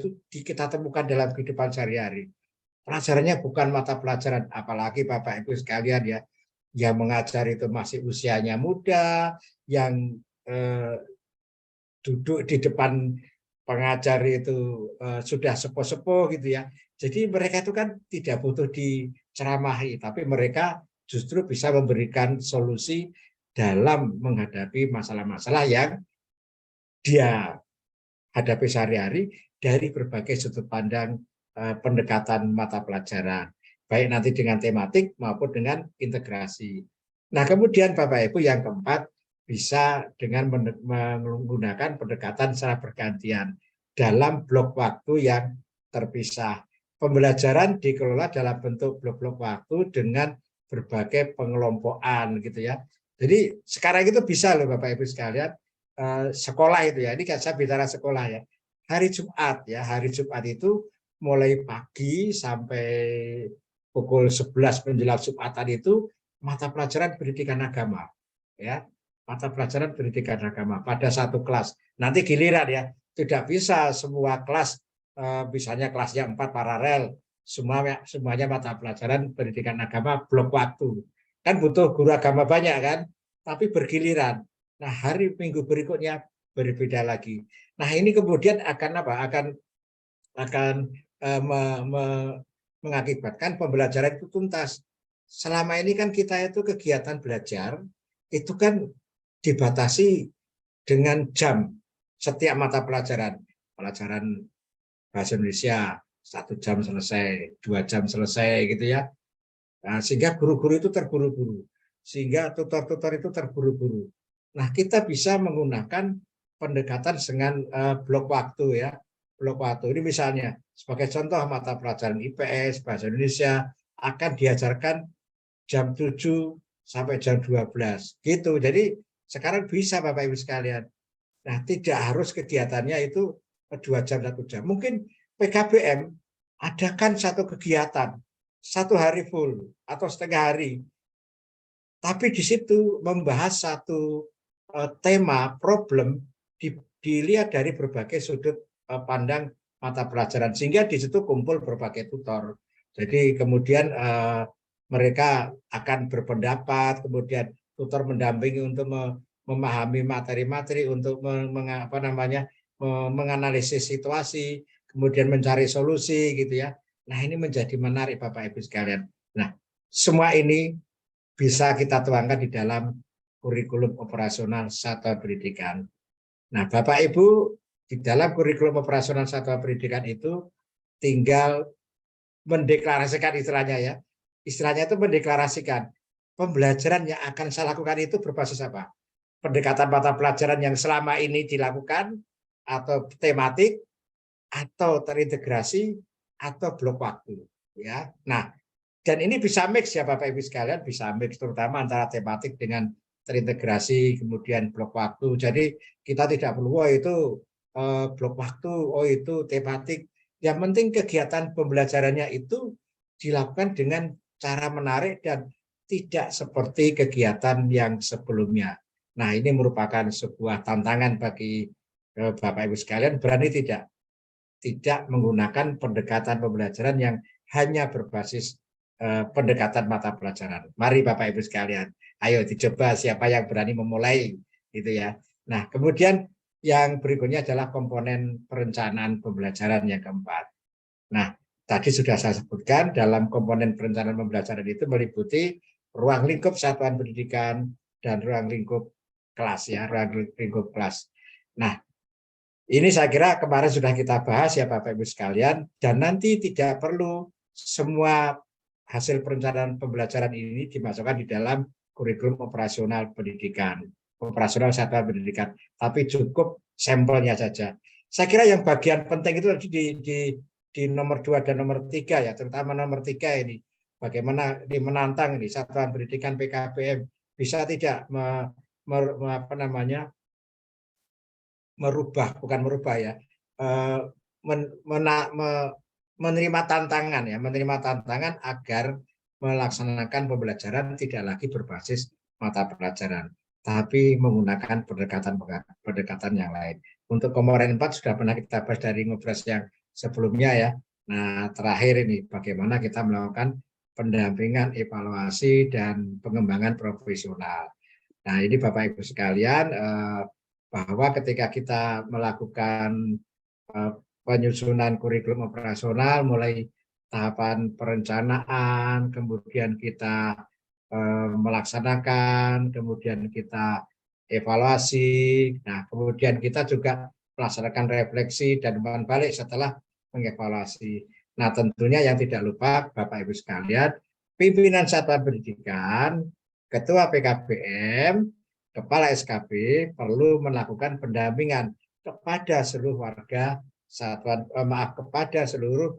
itu kita temukan dalam kehidupan sehari-hari. Pelajarannya bukan mata pelajaran, apalagi Bapak Ibu sekalian ya, yang mengajar itu masih usianya muda, yang duduk di depan pengajar itu sudah sepuh-sepuh gitu ya. Jadi mereka itu kan tidak butuh diceramahi, tapi mereka justru bisa memberikan solusi dalam menghadapi masalah-masalah yang dia hadapi sehari-hari dari berbagai sudut pandang pendekatan mata pelajaran, baik nanti dengan tematik maupun dengan integrasi. Nah, kemudian Bapak Ibu yang keempat bisa dengan menggunakan pendekatan secara bergantian dalam blok waktu yang terpisah. Pembelajaran dikelola dalam bentuk blok-blok waktu dengan berbagai pengelompokan gitu ya. Jadi sekarang itu bisa loh Bapak Ibu sekalian, sekolah itu ya, ini kan saya bicara sekolah ya, hari Jumat ya, hari Jumat itu mulai pagi sampai pukul 11 menjelang Jumatan itu mata pelajaran pendidikan agama ya, mata pelajaran pendidikan agama pada satu kelas. Nanti giliran ya, tidak bisa semua kelas, misalnya kelasnya 4 paralel, semuanya mata pelajaran pendidikan agama blok waktu. Kan butuh guru agama banyak kan, tapi bergiliran. Nah, hari Minggu berikutnya berbeda lagi. Nah, ini kemudian akan apa? Akan mengakibatkan pembelajaran itu tuntas. Selama ini kan kita itu kegiatan belajar itu kan dibatasi dengan jam setiap mata pelajaran. Pelajaran bahasa Indonesia 1 jam selesai, 2 jam selesai gitu ya. Nah, sehingga guru-guru itu terburu-buru, sehingga tutor-tutor itu terburu-buru. Nah, kita bisa menggunakan pendekatan dengan blok waktu ya. Blok waktu ini misalnya sebagai contoh mata pelajaran IPS bahasa Indonesia akan diajarkan jam 7 sampai jam 12 gitu. Jadi sekarang bisa Bapak Ibu sekalian. Nah, tidak harus kegiatannya itu 2 jam 1 jam. Mungkin PKBM adakan satu kegiatan 1 hari full atau setengah hari. Tapi di situ membahas satu tema, problem dilihat dari berbagai sudut pandang mata pelajaran, sehingga di situ kumpul berbagai tutor. Jadi kemudian mereka akan berpendapat, kemudian tutor mendampingi untuk memahami materi-materi, untuk menganalisis situasi, kemudian mencari solusi gitu ya. Nah, ini menjadi menarik Bapak Ibu sekalian. Nah, semua ini bisa kita tuangkan di dalam kurikulum operasional satuan pendidikan. Nah, Bapak Ibu, di dalam kurikulum operasional satuan pendidikan itu tinggal mendeklarasikan istilahnya ya. Istilahnya itu mendeklarasikan pembelajaran yang akan saya lakukan itu berbasis apa? Pendekatan mata pelajaran yang selama ini dilakukan, atau tematik, atau terintegrasi, atau blok waktu. Ya, nah, dan ini bisa mix ya Bapak Ibu sekalian, bisa mix terutama antara tematik dengan terintegrasi, kemudian blok waktu. Jadi kita tidak perlu itu blok waktu, itu tematik. Yang penting kegiatan pembelajarannya itu dilakukan dengan cara menarik dan tidak seperti kegiatan yang sebelumnya. Nah, ini merupakan sebuah tantangan bagi Bapak Ibu sekalian, berani tidak menggunakan pendekatan pembelajaran yang hanya berbasis pendekatan mata pelajaran. Mari Bapak Ibu sekalian, ayo dicoba siapa yang berani memulai gitu ya. Nah, kemudian yang berikutnya adalah komponen perencanaan pembelajaran yang keempat. Nah, tadi sudah saya sebutkan dalam komponen perencanaan pembelajaran itu meliputi ruang lingkup satuan pendidikan dan ruang lingkup kelas ya, ruang lingkup kelas. Nah, ini saya kira kemarin sudah kita bahas ya Bapak Ibu sekalian, dan nanti tidak perlu semua hasil perencanaan pembelajaran ini dimasukkan di dalam kurikulum operasional pendidikan, operasional satuan pendidikan, tapi cukup sampelnya saja. Saya kira yang bagian penting itu di nomor 2 dan nomor 3 ya, terutama nomor 3 ini. Bagaimana ini menantang ini satuan pendidikan PKBM bisa tidak merubah ya, menerima tantangan agar melaksanakan pembelajaran tidak lagi berbasis mata pelajaran, tapi menggunakan pendekatan yang lain. Untuk komponen 4 sudah pernah kita bahas dari ngobras yang sebelumnya ya. Nah, terakhir ini bagaimana kita melakukan pendampingan, evaluasi, dan pengembangan profesional. Nah, ini Bapak Ibu sekalian, bahwa ketika kita melakukan penyusunan kurikulum operasional, mulai tahapan perencanaan, kemudian kita melaksanakan, kemudian kita evaluasi, nah kemudian kita juga melaksanakan refleksi dan umpan balik setelah mengevaluasi. Nah, tentunya yang tidak lupa Bapak Ibu sekalian, pimpinan satuan pendidikan, ketua PKBM, kepala SKB perlu melakukan pendampingan kepada seluruh warga kepada seluruh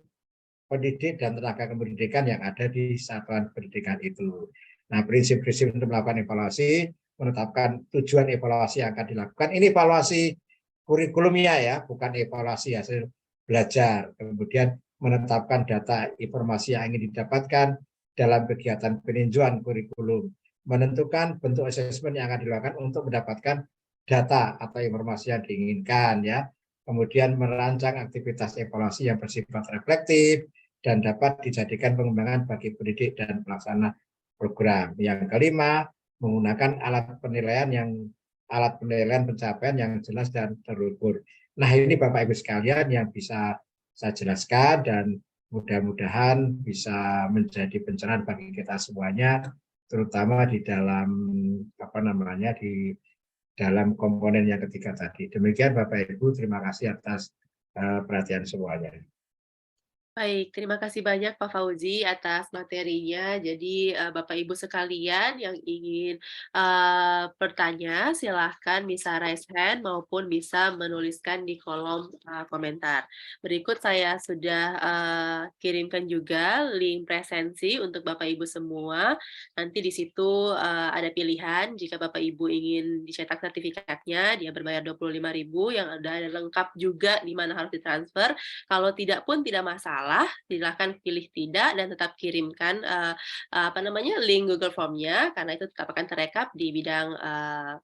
pendidik dan tenaga kependidikan yang ada di satuan pendidikan itu. Nah, prinsip-prinsip untuk melakukan evaluasi, menetapkan tujuan evaluasi yang akan dilakukan. Ini evaluasi kurikulumnya ya, bukan evaluasi hasil belajar. Kemudian menetapkan data informasi yang ingin didapatkan dalam kegiatan peninjauan kurikulum. Menentukan bentuk asesmen yang akan dilakukan untuk mendapatkan data atau informasi yang diinginkan ya. Kemudian merancang aktivitas evaluasi yang bersifat reflektif dan dapat dijadikan pengembangan bagi pendidik dan pelaksana program. Yang kelima, menggunakan alat penilaian pencapaian yang jelas dan terukur. Nah, ini Bapak Ibu sekalian yang bisa saya jelaskan dan mudah-mudahan bisa menjadi pencerahan bagi kita semuanya, terutama di dalam di dalam komponen yang ketiga tadi. Demikian Bapak Ibu, terima kasih atas perhatian semuanya. Baik, terima kasih banyak Pak Fauzi atas materinya. Jadi Bapak Ibu sekalian yang ingin bertanya, silahkan bisa raise hand maupun bisa menuliskan di kolom komentar. Berikut saya sudah kirimkan juga link presensi untuk Bapak Ibu semua. Nanti di situ ada pilihan jika Bapak Ibu ingin dicetak sertifikatnya, dia berbayar 25.000 yang ada lengkap juga di mana harus ditransfer. Kalau tidak pun tidak masalah, silahkan pilih tidak dan tetap kirimkan link Google Form-nya karena itu tetap akan terekap di bidang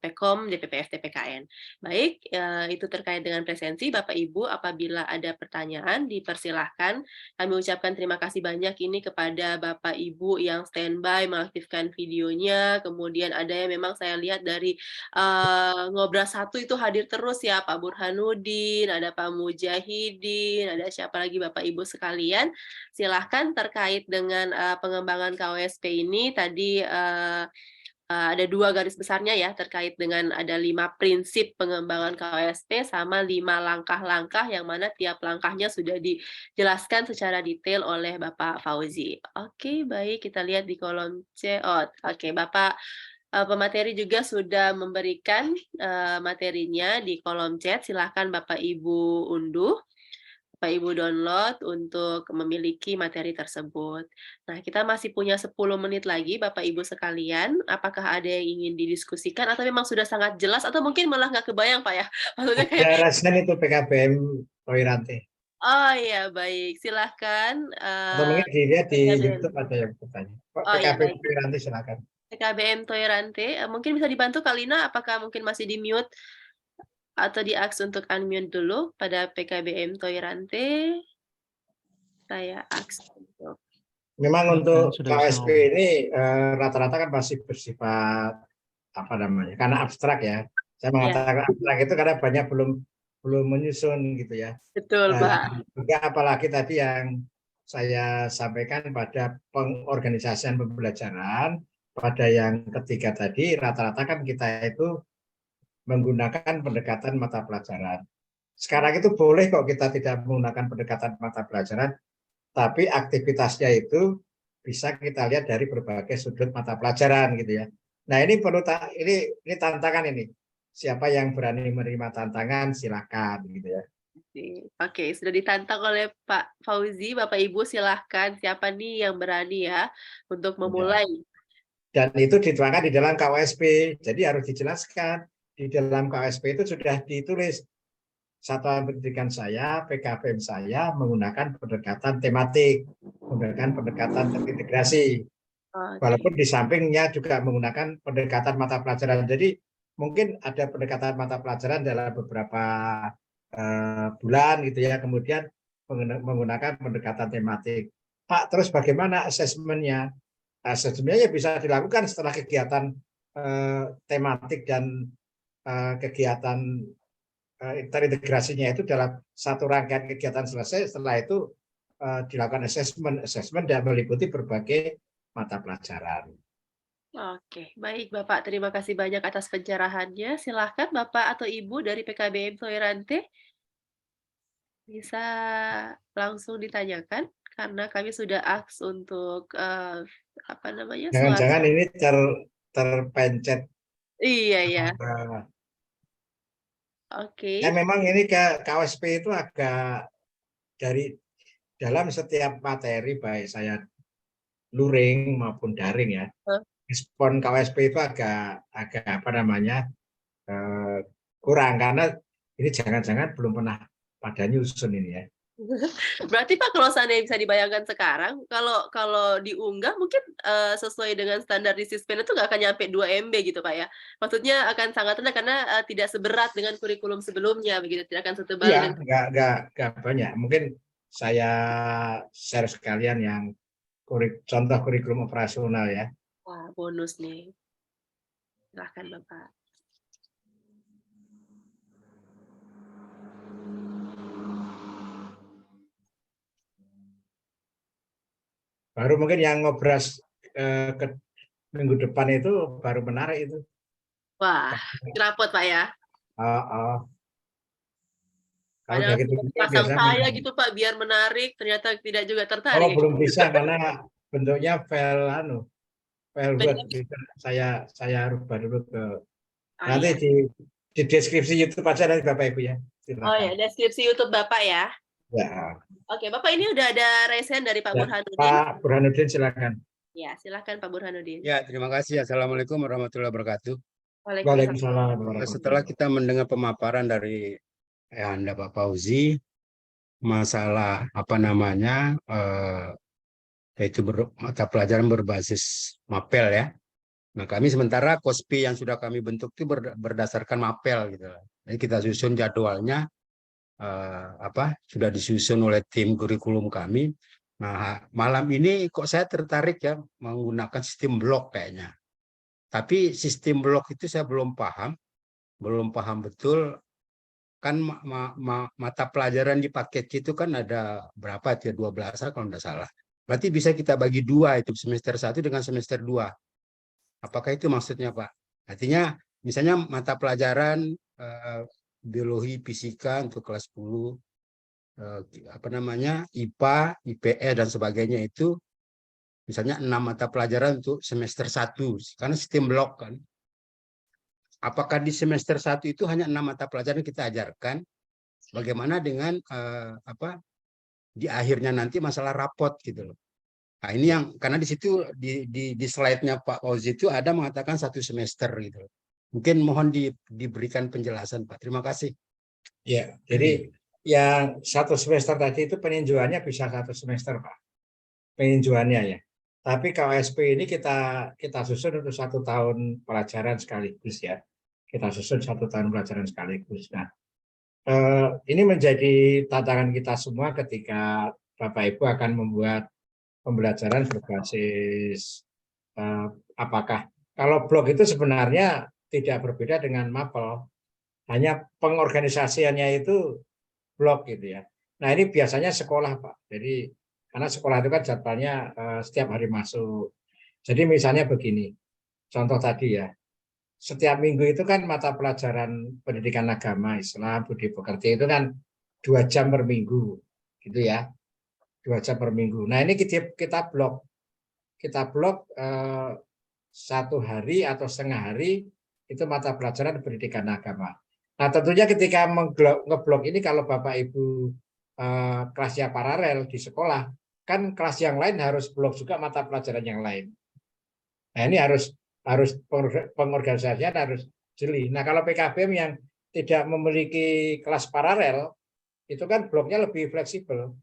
Pekom DPP FTPKN. Baik, itu terkait dengan presensi. Bapak Ibu, apabila ada pertanyaan dipersilahkan. Kami ucapkan terima kasih banyak ini kepada Bapak Ibu yang standby mengaktifkan videonya. Kemudian ada yang memang saya lihat dari Ngobras 1 itu hadir terus ya, Pak Burhanuddin, ada Pak Mujahidin, ada siapa lagi Bapak Ibu sekalian. Silahkan terkait dengan pengembangan KOSP ini tadi ada 2 garis besarnya ya terkait dengan ada 5 prinsip pengembangan KOSP sama 5 langkah-langkah yang mana tiap langkahnya sudah dijelaskan secara detail oleh Bapak Fauzi. Oke, baik kita lihat di kolom chat. Oke, Bapak pemateri juga sudah memberikan materinya di kolom chat. Silahkan Bapak Ibu unduh, Bapak Ibu download untuk memiliki materi tersebut. Nah, kita masih punya 10 menit lagi Bapak Ibu sekalian. Apakah ada yang ingin didiskusikan atau memang sudah sangat jelas atau mungkin malah nggak kebayang Pak ya? Maksudnya kayak Resen itu PKBM Toleransi. Oh iya, baik. Silahkan. Atau mungkin dilihat di PKBM. YouTube ada yang bertanya. Oh iya, PKBM baik. Toleransi silakan. PKBM Tolerante, mungkin bisa dibantu Kalina, apakah mungkin masih di-mute atau di-ask untuk unmute dulu pada PKBM Tolerante? Saya ask untuk. Memang untuk KOSP ini rata-rata kan masih bersifat karena abstrak ya. Saya Iya, mengatakan abstrak itu karena banyak belum menyusun gitu ya. betul, Pak. Juga apalagi tadi yang saya sampaikan pada pengorganisasian pembelajaran, pada yang ketiga tadi, rata-rata kan kita itu menggunakan pendekatan mata pelajaran. Sekarang itu boleh kok kita tidak menggunakan pendekatan mata pelajaran, tapi aktivitasnya itu bisa kita lihat dari berbagai sudut mata pelajaran gitu ya. Nah ini perlu ini tantangan ini. Siapa yang berani menerima tantangan silakan gitu ya. Oke, sudah ditantang oleh Pak Fauzi, Bapak Ibu silahkan siapa nih yang berani ya untuk memulai. Dan itu dituangkan di dalam KWSP. Jadi harus dijelaskan di dalam KWSP itu sudah ditulis satuan pendidikan saya, PKBM saya menggunakan pendekatan tematik, menggunakan pendekatan terintegrasi. Walaupun Oke. di sampingnya juga menggunakan pendekatan mata pelajaran. Jadi mungkin ada pendekatan mata pelajaran dalam beberapa bulan gitu ya. Kemudian menggunakan pendekatan tematik. Pak, terus bagaimana asesmennya? Asesmennya bisa dilakukan setelah kegiatan tematik dan kegiatan terintegrasinya itu dalam satu rangkaian kegiatan selesai. Setelah itu dilakukan assessment dan meliputi berbagai mata pelajaran. Oke, baik Bapak. Terima kasih banyak atas pencerahannya. Silahkan Bapak atau Ibu dari PKBM Tolerante bisa langsung ditanyakan karena kami sudah aks untuk apa namanya suara. Jangan-jangan ini terpencet. Iya ya. Ya Oke. memang ini ke KWSP itu agak dari dalam setiap materi baik saya luring maupun daring ya. Respon KWSP itu agak apa namanya kurang karena ini jangan-jangan belum pernah pada nyusun ini ya. Berarti Pak kalau seandainya bisa dibayangkan sekarang, kalau diunggah mungkin, sesuai dengan standar di Sispen itu nggak akan nyampe 2 MB gitu Pak ya? Maksudnya akan sangat rendah karena, tidak seberat dengan kurikulum sebelumnya begitu, tidak akan setebal Iya, dengan nggak banyak. Mungkin saya share sekalian yang contoh kurikulum operasional ya. wah bonus nih. Silahkan Bapak. Baru mungkin yang ngobras ke minggu depan itu baru menarik itu. Wah, rapot Pak ya? Kalau Padahal dari sudah itu dipasang biasanya saya gitu Pak biar menarik, ternyata tidak juga tertarik. belum bisa karena bentuknya file Word. Saya rubah dulu ke Oh nanti iya. di deskripsi YouTube aja nanti Bapak Ibu ya. Oh ya, Silakan. deskripsi YouTube Bapak ya? Ya, Oke, Bapak ini udah ada raise hand dari Pak ya. Burhanuddin? Pak Burhanuddin silakan. Ya, silakan Pak Burhanuddin. Ya, terima kasih. Assalamualaikum warahmatullahi wabarakatuh. Waalaikumsalam. Waalaikumsalam. Setelah kita mendengar pemaparan dari Anda Pak Fauzi, masalah apa namanya, yaitu mata pelajaran berbasis mapel ya. Nah, kami sementara KOSPI yang sudah kami bentuk itu berdasarkan mapel gitu. Jadi kita susun jadwalnya, sudah disusun oleh tim kurikulum kami. Nah, malam ini kok saya tertarik ya menggunakan sistem blok kayaknya. Tapi sistem blok itu saya belum paham betul. Kan mata pelajaran di paket itu kan ada berapa ya, 12 kalau tidak salah. Berarti bisa kita bagi dua itu semester 1 dengan semester 2. Apakah itu maksudnya Pak? Artinya misalnya mata pelajaran biologi, fisika untuk kelas 10, IPA, IPS dan sebagainya itu misalnya 6 mata pelajaran untuk semester 1 karena sistem blok kan. Apakah di semester 1 itu hanya 6 mata pelajaran kita ajarkan? Bagaimana dengan di akhirnya nanti masalah rapot gitu loh. Nah, ini yang karena di situ di slide-nya Pak Fauzi itu ada mengatakan 1 semester gitu. Mungkin mohon diberikan penjelasan Pak. Terima kasih. Ya, jadi yang 1 semester tadi itu peninjauannya bisa 1 semester Pak. Peninjauannya ya. Tapi KWSP ini kita susun untuk 1 tahun pelajaran sekaligus ya. Kita susun 1 tahun pelajaran sekaligus. Nah, ini menjadi tantangan kita semua ketika Bapak Ibu akan membuat pembelajaran berbasis apakah kalau blok itu sebenarnya tidak berbeda dengan mapel. Hanya pengorganisasiannya itu blok gitu ya. Nah ini biasanya sekolah Pak. Jadi karena sekolah itu kan jadwalnya setiap hari masuk. Jadi misalnya begini, contoh tadi ya, setiap minggu itu kan mata pelajaran pendidikan agama, Islam, budi pekerti itu kan 2 jam per minggu, gitu ya, 2 jam per minggu. Nah ini kita blok 1 hari atau setengah hari itu mata pelajaran pendidikan agama. Nah tentunya ketika ngeblok ini kalau Bapak Ibu kelasnya paralel di sekolah, kan kelas yang lain harus blok juga mata pelajaran yang lain. Nah ini harus pengorganisasian harus jeli. Nah kalau PKBM yang tidak memiliki kelas paralel, itu kan bloknya lebih fleksibel.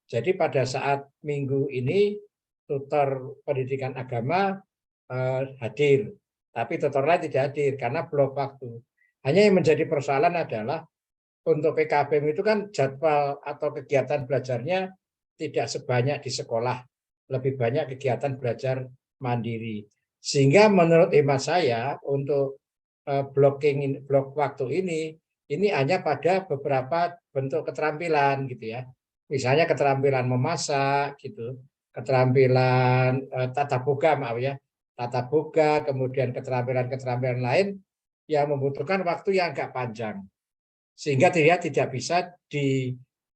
Jadi pada saat minggu ini tutor pendidikan agama hadir, tapi tutor lain tidak hadir karena blok waktu. Hanya yang menjadi persoalan adalah untuk PKBM itu kan jadwal atau kegiatan belajarnya tidak sebanyak di sekolah, lebih banyak kegiatan belajar mandiri. Sehingga menurut hemat saya untuk blok waktu ini hanya pada beberapa bentuk keterampilan gitu ya. Misalnya keterampilan memasak gitu, keterampilan tata boga maaf ya, tata boga, kemudian keterampilan lain yang membutuhkan waktu yang agak panjang. Sehingga dia tidak bisa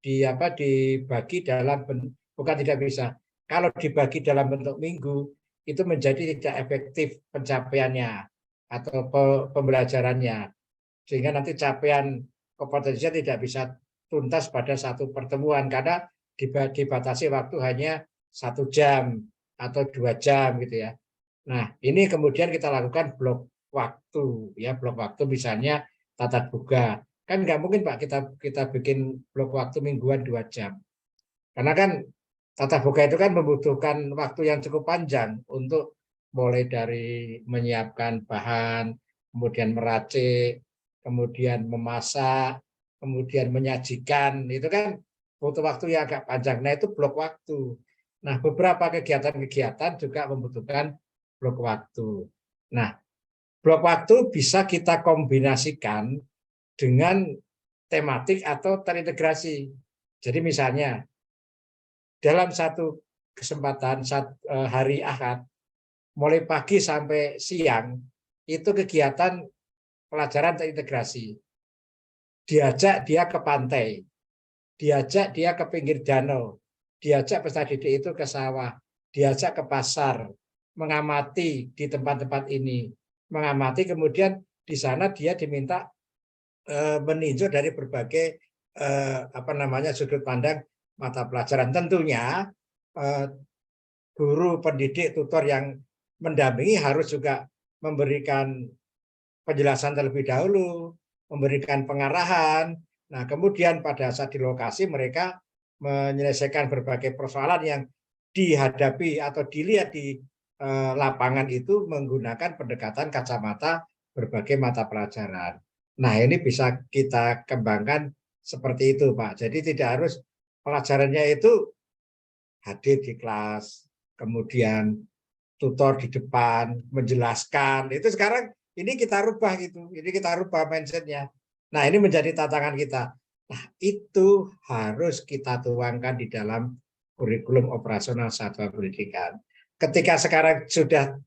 dibagi dalam bukan tidak bisa. Kalau dibagi dalam bentuk minggu itu menjadi tidak efektif pencapaiannya atau pembelajarannya, sehingga nanti capaian kompetensinya tidak bisa tuntas pada satu pertemuan karena dibatasi waktu hanya 1 jam atau 2 jam gitu ya. Nah ini kemudian kita lakukan blok waktu ya, blok waktu misalnya tata boga. Kan nggak mungkin Pak kita bikin blok waktu mingguan 2 jam. Karena kan tata boga itu kan membutuhkan waktu yang cukup panjang untuk mulai dari menyiapkan bahan, kemudian meracik, kemudian memasak, kemudian menyajikan. Itu kan butuh waktu yang agak panjang. Nah itu blok waktu. Nah beberapa kegiatan-kegiatan juga membutuhkan blok waktu. Nah blok waktu bisa kita kombinasikan dengan tematik atau terintegrasi. Jadi misalnya dalam satu kesempatan hari Ahad, mulai pagi sampai siang, itu kegiatan pelajaran terintegrasi. Diajak dia ke pantai, diajak dia ke pinggir danau, diajak peserta didik itu ke sawah, diajak ke pasar, mengamati di tempat-tempat ini, mengamati kemudian di sana dia diminta meninjau dari berbagai sudut pandang mata pelajaran. Tentunya guru pendidik tutor yang mendampingi harus juga memberikan penjelasan terlebih dahulu, memberikan pengarahan. Nah, kemudian pada saat di lokasi mereka menyelesaikan berbagai persoalan yang dihadapi atau dilihat di lapangan itu menggunakan pendekatan kacamata berbagai mata pelajaran. Nah, ini bisa kita kembangkan seperti itu, Pak. Jadi tidak harus pelajarannya itu hadir di kelas, kemudian tutor di depan, menjelaskan. Itu sekarang ini kita rubah gitu. Ini kita rubah mindset-nya. Nah, ini menjadi tantangan kita. Nah, itu harus kita tuangkan di dalam kurikulum operasional satuan pendidikan. Ketika sekarang sudah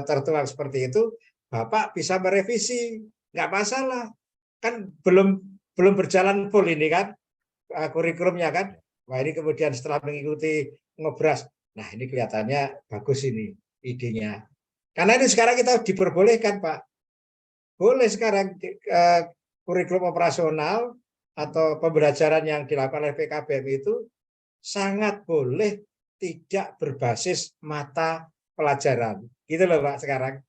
tertuang seperti itu, Bapak bisa merevisi, nggak masalah. Kan belum berjalan full ini kan kurikulumnya kan. Wah ini kemudian setelah mengikuti ngobras, nah ini kelihatannya bagus ini idenya. Karena ini sekarang kita diperbolehkan Pak. Boleh sekarang kurikulum operasional atau pembelajaran yang dilakukan oleh PKBM itu sangat boleh tidak berbasis mata pelajaran. Gitu loh Pak sekarang.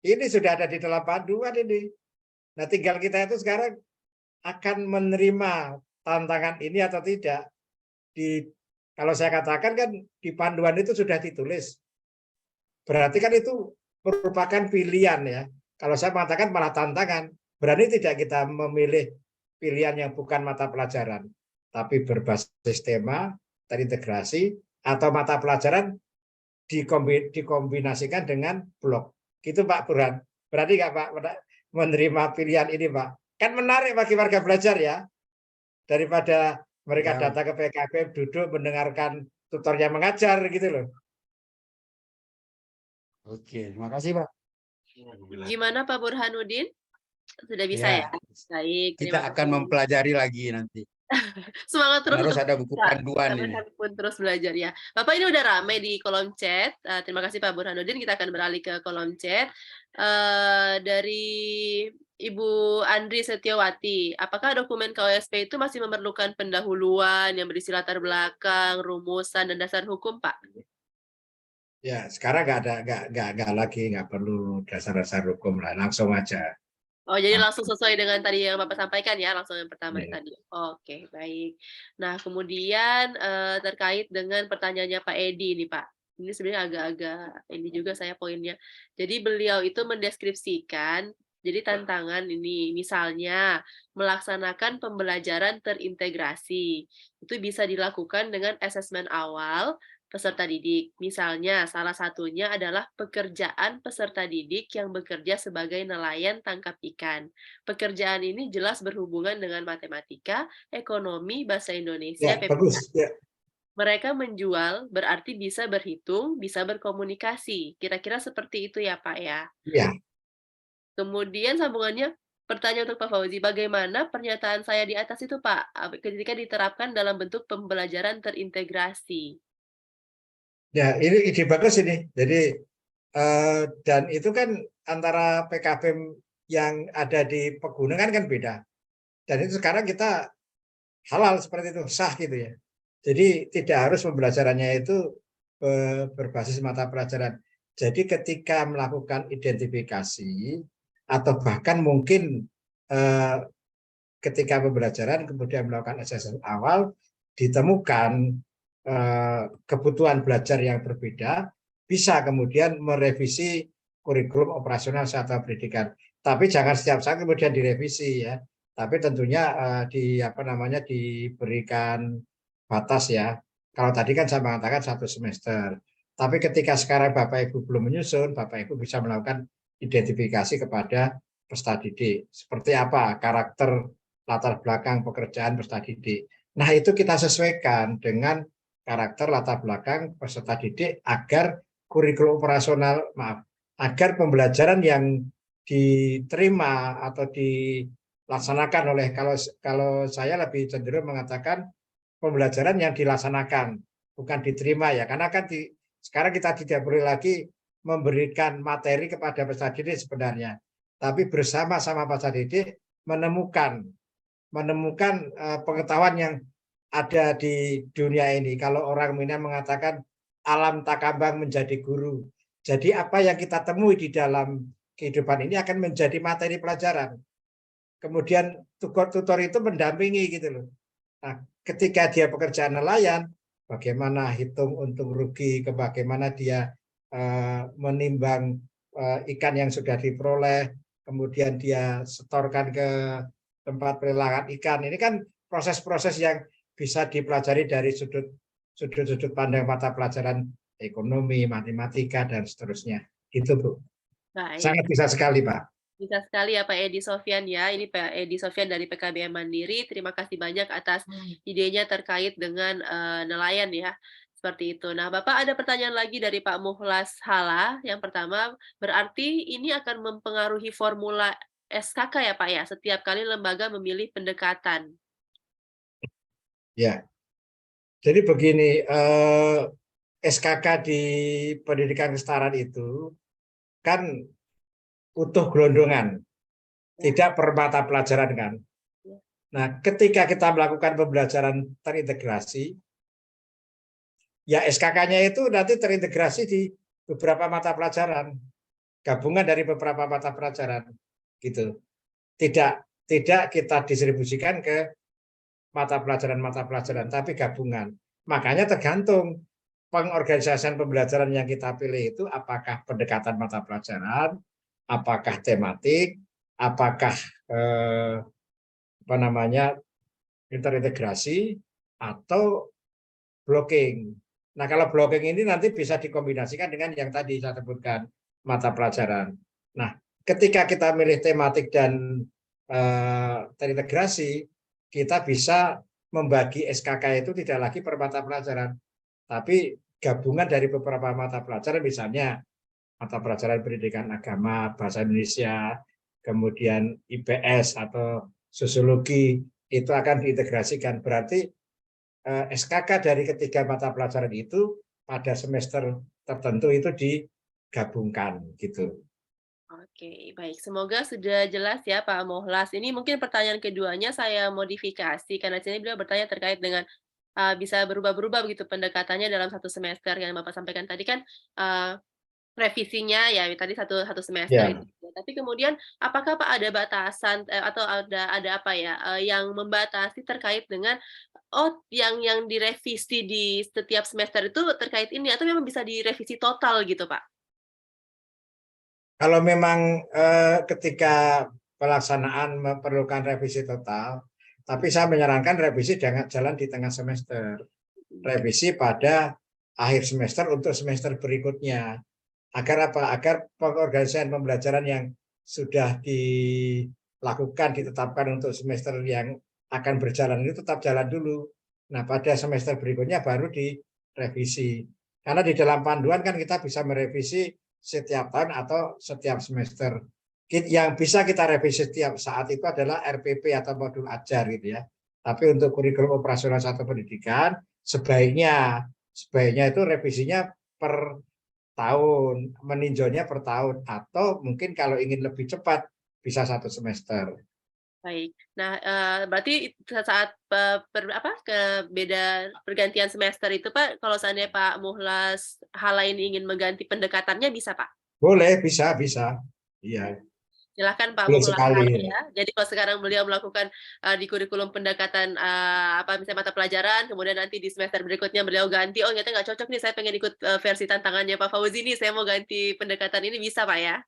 Ini sudah ada di dalam panduan ini. Nah tinggal kita itu sekarang akan menerima tantangan ini atau tidak. Kalau saya katakan kan di panduan itu sudah ditulis. Berarti kan itu merupakan pilihan ya. Kalau saya mengatakan malah tantangan. Berarti tidak kita memilih pilihan yang bukan mata pelajaran. Tapi berbasis tema, terintegrasi, atau mata pelajaran dikombinasikan dengan blok. Gitu Pak Burhan. Berarti nggak Pak menerima pilihan ini Pak? Kan menarik bagi warga belajar ya, daripada mereka Ya, datang ke PKB duduk mendengarkan tutornya mengajar gitu loh. oke, terima kasih Pak. Gimana Pak Burhanuddin? Sudah bisa ya? Ya, Baik, kita terima akan kasih. mempelajari lagi nanti. Semangat terus Harus untuk ada buku bisa. panduan ini. Pun terus belajar ya. Bapak ini udah ramai di kolom chat. Terima kasih Pak Burhanuddin. Kita akan beralih ke kolom chat. Dari Ibu Andri Setiawati, apakah dokumen KOSP itu masih memerlukan pendahuluan yang berisi latar belakang, rumusan, dan dasar hukum, Pak? Ya, sekarang nggak lagi, nggak perlu dasar-dasar hukum lah, langsung aja. Oh, jadi langsung sesuai dengan tadi yang Bapak sampaikan ya, langsung yang pertama Ya. tadi. Oke, baik. Nah, kemudian terkait dengan pertanyaannya Pak Edi ini, Pak. Ini sebenarnya agak-agak ini juga saya poinnya. Jadi beliau itu mendeskripsikan, jadi tantangan ini, misalnya melaksanakan pembelajaran terintegrasi. Itu bisa dilakukan dengan asesmen awal peserta didik. Misalnya, salah satunya adalah pekerjaan peserta didik yang bekerja sebagai nelayan tangkap ikan. Pekerjaan ini jelas berhubungan dengan matematika, ekonomi, bahasa Indonesia, Ya, bagus. Ya. Mereka menjual berarti bisa berhitung, bisa berkomunikasi. Kira-kira seperti itu ya, Pak ya. Ya. Kemudian sambungannya, pertanyaan untuk Pak Fauzi, bagaimana pernyataan saya di atas itu, Pak, ketika diterapkan dalam bentuk pembelajaran terintegrasi? Ya, ini ide bagus ini. Jadi dan itu kan antara PKB yang ada di pegunungan kan beda. Dan itu sekarang kita halal seperti itu, sah gitu ya. Jadi tidak harus pembelajarannya itu berbasis mata pelajaran. Jadi ketika melakukan identifikasi atau bahkan mungkin ketika pembelajaran kemudian melakukan assessment awal ditemukan kebutuhan belajar yang berbeda, bisa kemudian merevisi kurikulum operasional satuan pendidikan. Tapi jangan setiap saat kemudian direvisi ya. Tapi tentunya diberikan batas ya. Kalau tadi kan saya mengatakan 1 semester. Tapi ketika sekarang Bapak Ibu belum menyusun, Bapak Ibu bisa melakukan identifikasi kepada peserta didik. Seperti apa karakter latar belakang pekerjaan peserta didik. Nah, itu kita sesuaikan dengan karakter latar belakang peserta didik agar kurikulum operasional, agar pembelajaran yang diterima atau dilaksanakan oleh, kalau saya lebih cenderung mengatakan pembelajaran yang dilaksanakan, bukan diterima ya, karena kan sekarang kita tidak boleh lagi memberikan materi kepada peserta didik sebenarnya, tapi bersama-sama peserta didik menemukan pengetahuan yang ada di dunia ini. Kalau orang Minang mengatakan alam takabang menjadi guru. Jadi apa yang kita temui di dalam kehidupan ini akan menjadi materi pelajaran. Kemudian tutor itu mendampingi gitu loh. Nah, ketika dia pekerjaan nelayan, bagaimana hitung untung rugi, bagaimana dia menimbang ikan yang sudah diperoleh, kemudian dia setorkan ke tempat pelelangan ikan. Ini kan proses-proses yang bisa dipelajari dari sudut pandang mata pelajaran ekonomi, matematika, dan seterusnya. Itu, Bu. Baik. Sangat bisa sekali, Pak. Bisa sekali ya Pak Edi Sofyan ya. Ini Pak Edi Sofyan dari PKBM Mandiri. Terima kasih banyak atas idenya terkait dengan nelayan ya. Seperti itu. Nah, Bapak ada pertanyaan lagi dari Pak Muhlas Hala. Yang pertama, berarti ini akan mempengaruhi formula SKK ya Pak ya, setiap kali lembaga memilih pendekatan. Ya. Jadi begini, SKK di pendidikan kesetaraan itu kan utuh gelondongan, tidak per mata pelajaran kan. Nah, ketika kita melakukan pembelajaran terintegrasi, ya SKK-nya itu nanti terintegrasi di beberapa mata pelajaran, gabungan dari beberapa mata pelajaran, gitu. Tidak kita distribusikan ke mata pelajaran, tapi gabungan. Makanya tergantung pengorganisasian pembelajaran yang kita pilih itu apakah pendekatan mata pelajaran, apakah tematik, apakah terintegrasi atau blocking. Nah, kalau blocking ini nanti bisa dikombinasikan dengan yang tadi saya sebutkan, mata pelajaran. Nah, ketika kita milih tematik dan terintegrasi, kita bisa membagi SKK itu tidak lagi per mata pelajaran, tapi gabungan dari beberapa mata pelajaran, misalnya mata pelajaran pendidikan agama, bahasa Indonesia, kemudian IPS atau sosiologi, itu akan diintegrasikan. Berarti SKK dari ketiga mata pelajaran itu pada semester tertentu itu digabungkan gitu. Oke, baik. Semoga sudah jelas ya Pak Muhlas. Ini mungkin pertanyaan keduanya saya modifikasi karena di sini beliau bertanya terkait dengan bisa berubah-berubah begitu pendekatannya dalam satu semester yang Bapak sampaikan tadi kan revisinya ya tadi satu semester Ya. itu. Tapi kemudian apakah Pak ada batasan atau ada apa ya yang membatasi terkait dengan yang direvisi di setiap semester itu terkait ini atau memang bisa direvisi total gitu Pak? Kalau memang ketika pelaksanaan memerlukan revisi total, tapi saya menyarankan revisi jangan jalan di tengah semester. Revisi pada akhir semester untuk semester berikutnya. Agar apa? Agar pengorganisasian pembelajaran yang sudah dilakukan, ditetapkan untuk semester yang akan berjalan itu tetap jalan dulu. Nah, pada semester berikutnya baru direvisi. Karena di dalam panduan kan kita bisa merevisi setiap tahun atau setiap semester. Yang bisa kita revisi setiap saat itu adalah RPP atau modul ajar gitu ya. Tapi untuk kurikulum operasional satu pendidikan sebaiknya itu revisinya per tahun, meninjaunya per tahun, atau mungkin kalau ingin lebih cepat bisa satu semester. Baik. Nah, berarti saat beda pergantian semester itu Pak, kalau seandainya Pak Muhlas hal lain ingin mengganti pendekatannya bisa Pak? Boleh, bisa. Iya, Silakan Pak boleh Muhlas sekali. ya. Jadi kalau sekarang beliau melakukan di kurikulum pendekatan misalnya mata pelajaran, kemudian nanti di semester berikutnya beliau ganti, oh ternyata nggak cocok nih, saya pengen ikut versi tantangannya Pak Fauzi nih, saya mau ganti pendekatan ini bisa Pak ya?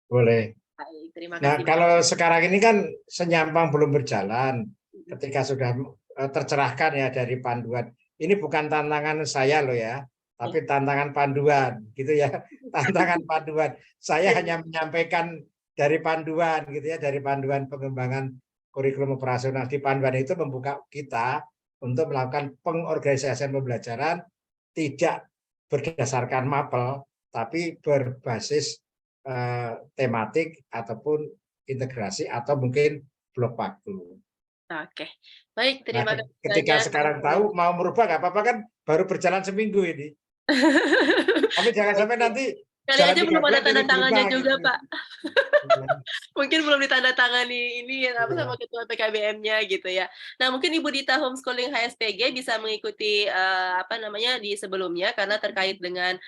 Boleh. Baik, terima Nah, kasih kalau banyak. sekarang ini kan senyampang belum berjalan. Ketika sudah tercerahkan ya dari panduan. Ini bukan tantangan saya loh ya, tapi tantangan panduan gitu ya. Tantangan panduan. Saya hanya menyampaikan dari panduan gitu ya, dari panduan pengembangan kurikulum operasional. Di panduan itu membuka kita untuk melakukan pengorganisasian pembelajaran tidak berdasarkan mapel, tapi berbasis tematik ataupun integrasi atau mungkin blok waktu. Oke, baik, Nah, terima kasih ketika banyak. sekarang tahu mau merubah nggak apa-apa kan baru berjalan seminggu ini. Tapi jangan sampai nanti Kali jalan aja 3 belum ada bulan tanda terus tangannya berubah juga, gitu. Pak. Mungkin belum ditandatangani ini ya sama ketua PKBM-nya gitu ya. Nah, mungkin Ibu Dita Homeschooling HSPG bisa mengikuti di sebelumnya karena terkait dengan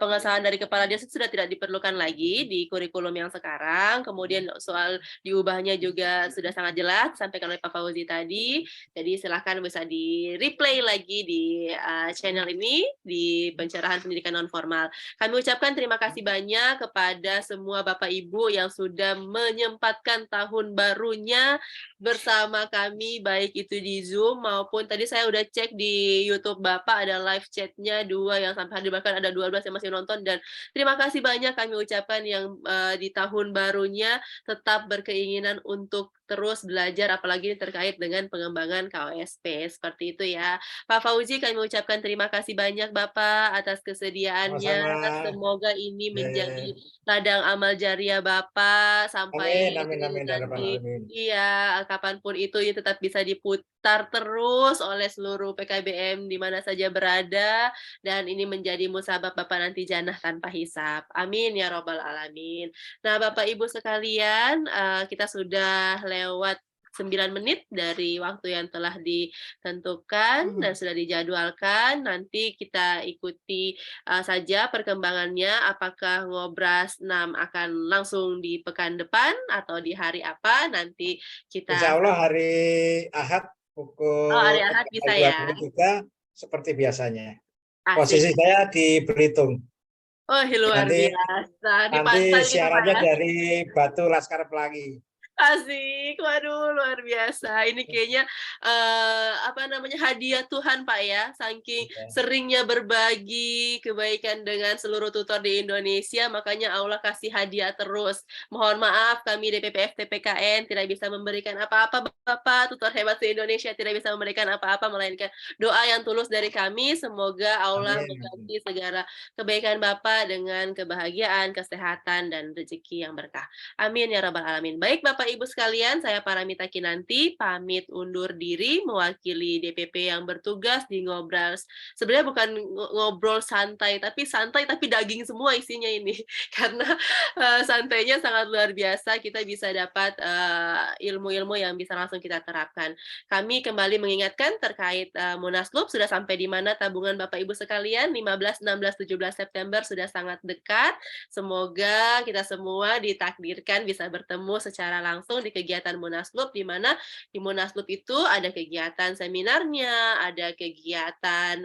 pengesahan dari kepala desa sudah tidak diperlukan lagi di kurikulum yang sekarang. Kemudian soal diubahnya juga sudah sangat jelas disampaikan oleh Pak Fauzi tadi. Jadi silahkan bisa di-replay lagi di channel ini di pencerahan pendidikan non formal. Kami ucapkan terima kasih banyak kepada semua Bapak Ibu yang sudah menyempatkan tahun barunya bersama kami, baik itu di Zoom maupun tadi saya udah cek di YouTube Bapak ada live chat-nya 2 yang sampai hadir, bahkan ada 12 yang masih nonton, dan terima kasih banyak kami ucapkan yang di tahun barunya tetap berkeinginan untuk terus belajar apalagi terkait dengan pengembangan KOSP seperti itu ya. Pak Fauzi, kami ucapkan terima kasih banyak Bapak atas kesediaannya. Sama-sama. Semoga ini menjadi Ya. ladang amal jariah Bapak sampai Amin. nanti iya kapanpun itu ya tetap bisa diputar terus oleh seluruh PKBM di mana saja berada dan ini menjadi musabab Bapak nanti jannah tanpa hisab. Amin ya robbal alamin. Nah, Bapak Ibu sekalian, kita sudah lewat 9 menit dari waktu yang telah ditentukan dan sudah dijadwalkan. Nanti kita ikuti saja perkembangannya, apakah Ngobras 6 akan langsung di pekan depan atau di hari apa, nanti kita... Insya Allah hari Ahad pukul hari Ahad bisa ya? 23 seperti biasanya. Asik. Posisi saya di Belitung. Oh, luar biasa. Di Nanti pantai gitu Pak siarannya ya? dari Batu Laskar Pelangi. Asik, waduh luar biasa. Ini kayaknya, apa namanya, hadiah Tuhan, Pak, ya. Saking Ya. seringnya berbagi kebaikan dengan seluruh tutor di Indonesia, makanya Allah kasih hadiah terus. Mohon maaf kami DPP FTPKN tidak bisa memberikan apa-apa, Bapak, tutor hebat se-Indonesia tidak bisa memberikan apa-apa, melainkan doa yang tulus dari kami. Semoga Allah Amin. mengganti segala kebaikan Bapak dengan kebahagiaan, kesehatan, dan rezeki yang berkah. Amin ya rabbal alamin. Baik Bapak Ibu sekalian, saya Paramita Kinanti pamit undur diri mewakili DPP yang bertugas di ngobrol. Sebenarnya bukan ngobrol santai tapi daging semua isinya ini. Karena santainya sangat luar biasa, kita bisa dapat ilmu-ilmu yang bisa langsung kita terapkan. Kami kembali mengingatkan terkait Munaslup sudah sampai di mana tabungan Bapak Ibu sekalian, 15, 16, 17 September sudah sangat dekat. Semoga kita semua ditakdirkan bisa bertemu secara langsung di kegiatan Munaslup, di mana di Munaslup itu ada kegiatan seminarnya, ada kegiatan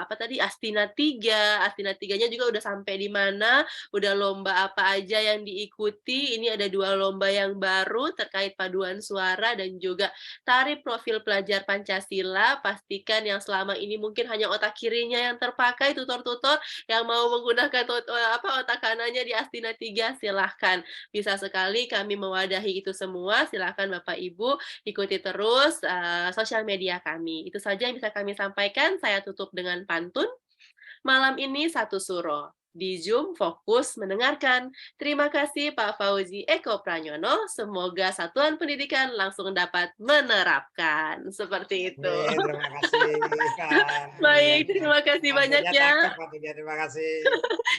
apa tadi Astina 3. Astina 3-nya juga udah sampai di mana, udah lomba apa aja yang diikuti. Ini ada 2 lomba yang baru terkait paduan suara dan juga tari profil pelajar Pancasila. Pastikan yang selama ini mungkin hanya otak kirinya yang terpakai, tutor-tutor yang mau menggunakan otak kanannya di Astina 3, silahkan. Bisa sekali kami mewadahi itu semua. Silahkan Bapak Ibu ikuti terus sosial media kami. Itu saja yang bisa kami sampaikan. Saya tutup dengan pantun. Malam ini satu suro. Di Zoom fokus mendengarkan. Terima kasih Pak Fauzi Eko Pranyono. Semoga Satuan Pendidikan langsung dapat menerapkan. Seperti itu. Terima kasih, Kak. Baik, terima kasih banyak ya. Terima kasih.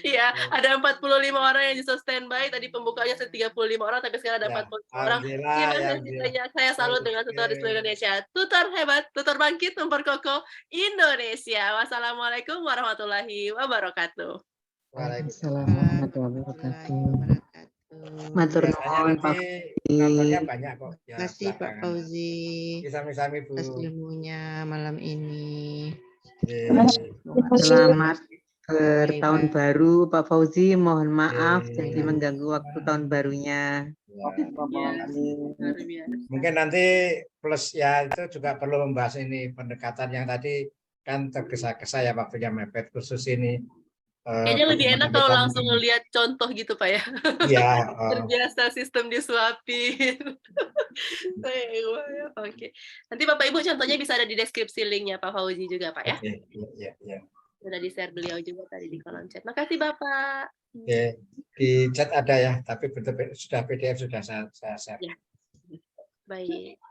Iya, ada 45 orang yang bisa standby. Tadi pembukanya 35 orang, tapi sekarang ada 45 orang. Terima kasih banyak. Saya salut dengan tutor di seluruh Indonesia. Tutor hebat, tutor bangkit, memperkokoh Indonesia. Wassalamualaikum warahmatullahi wabarakatuh. Waalaikumsalam warahmatullahi wabarakatuh. Matur nuwun Pak Nontonnya banyak kok. Terima kasih Pak Fauzi Sami-sami Bu. atas ilmunya malam ini. Selamat bertahun baru Pak Fauzi. Mohon maaf jadi mengganggu waktu tahun barunya. Mungkin nanti plus ya itu juga perlu membahas ini pendekatan yang tadi kan tergesa-gesa ya Pak punya mepet khusus ini. Kayaknya lebih enak kalau langsung ngelihat contoh gitu Pak ya. Iya. Terbiasa sistem disuapin. Oke. Nanti Bapak Ibu contohnya bisa ada di deskripsi linknya Pak Fauzi juga Pak ya. Iya. Sudah di-share beliau juga tadi di kolom chat. Makasih Bapak. Oke. Di chat ada ya, tapi sudah PDF sudah saya share. Ya. Baik.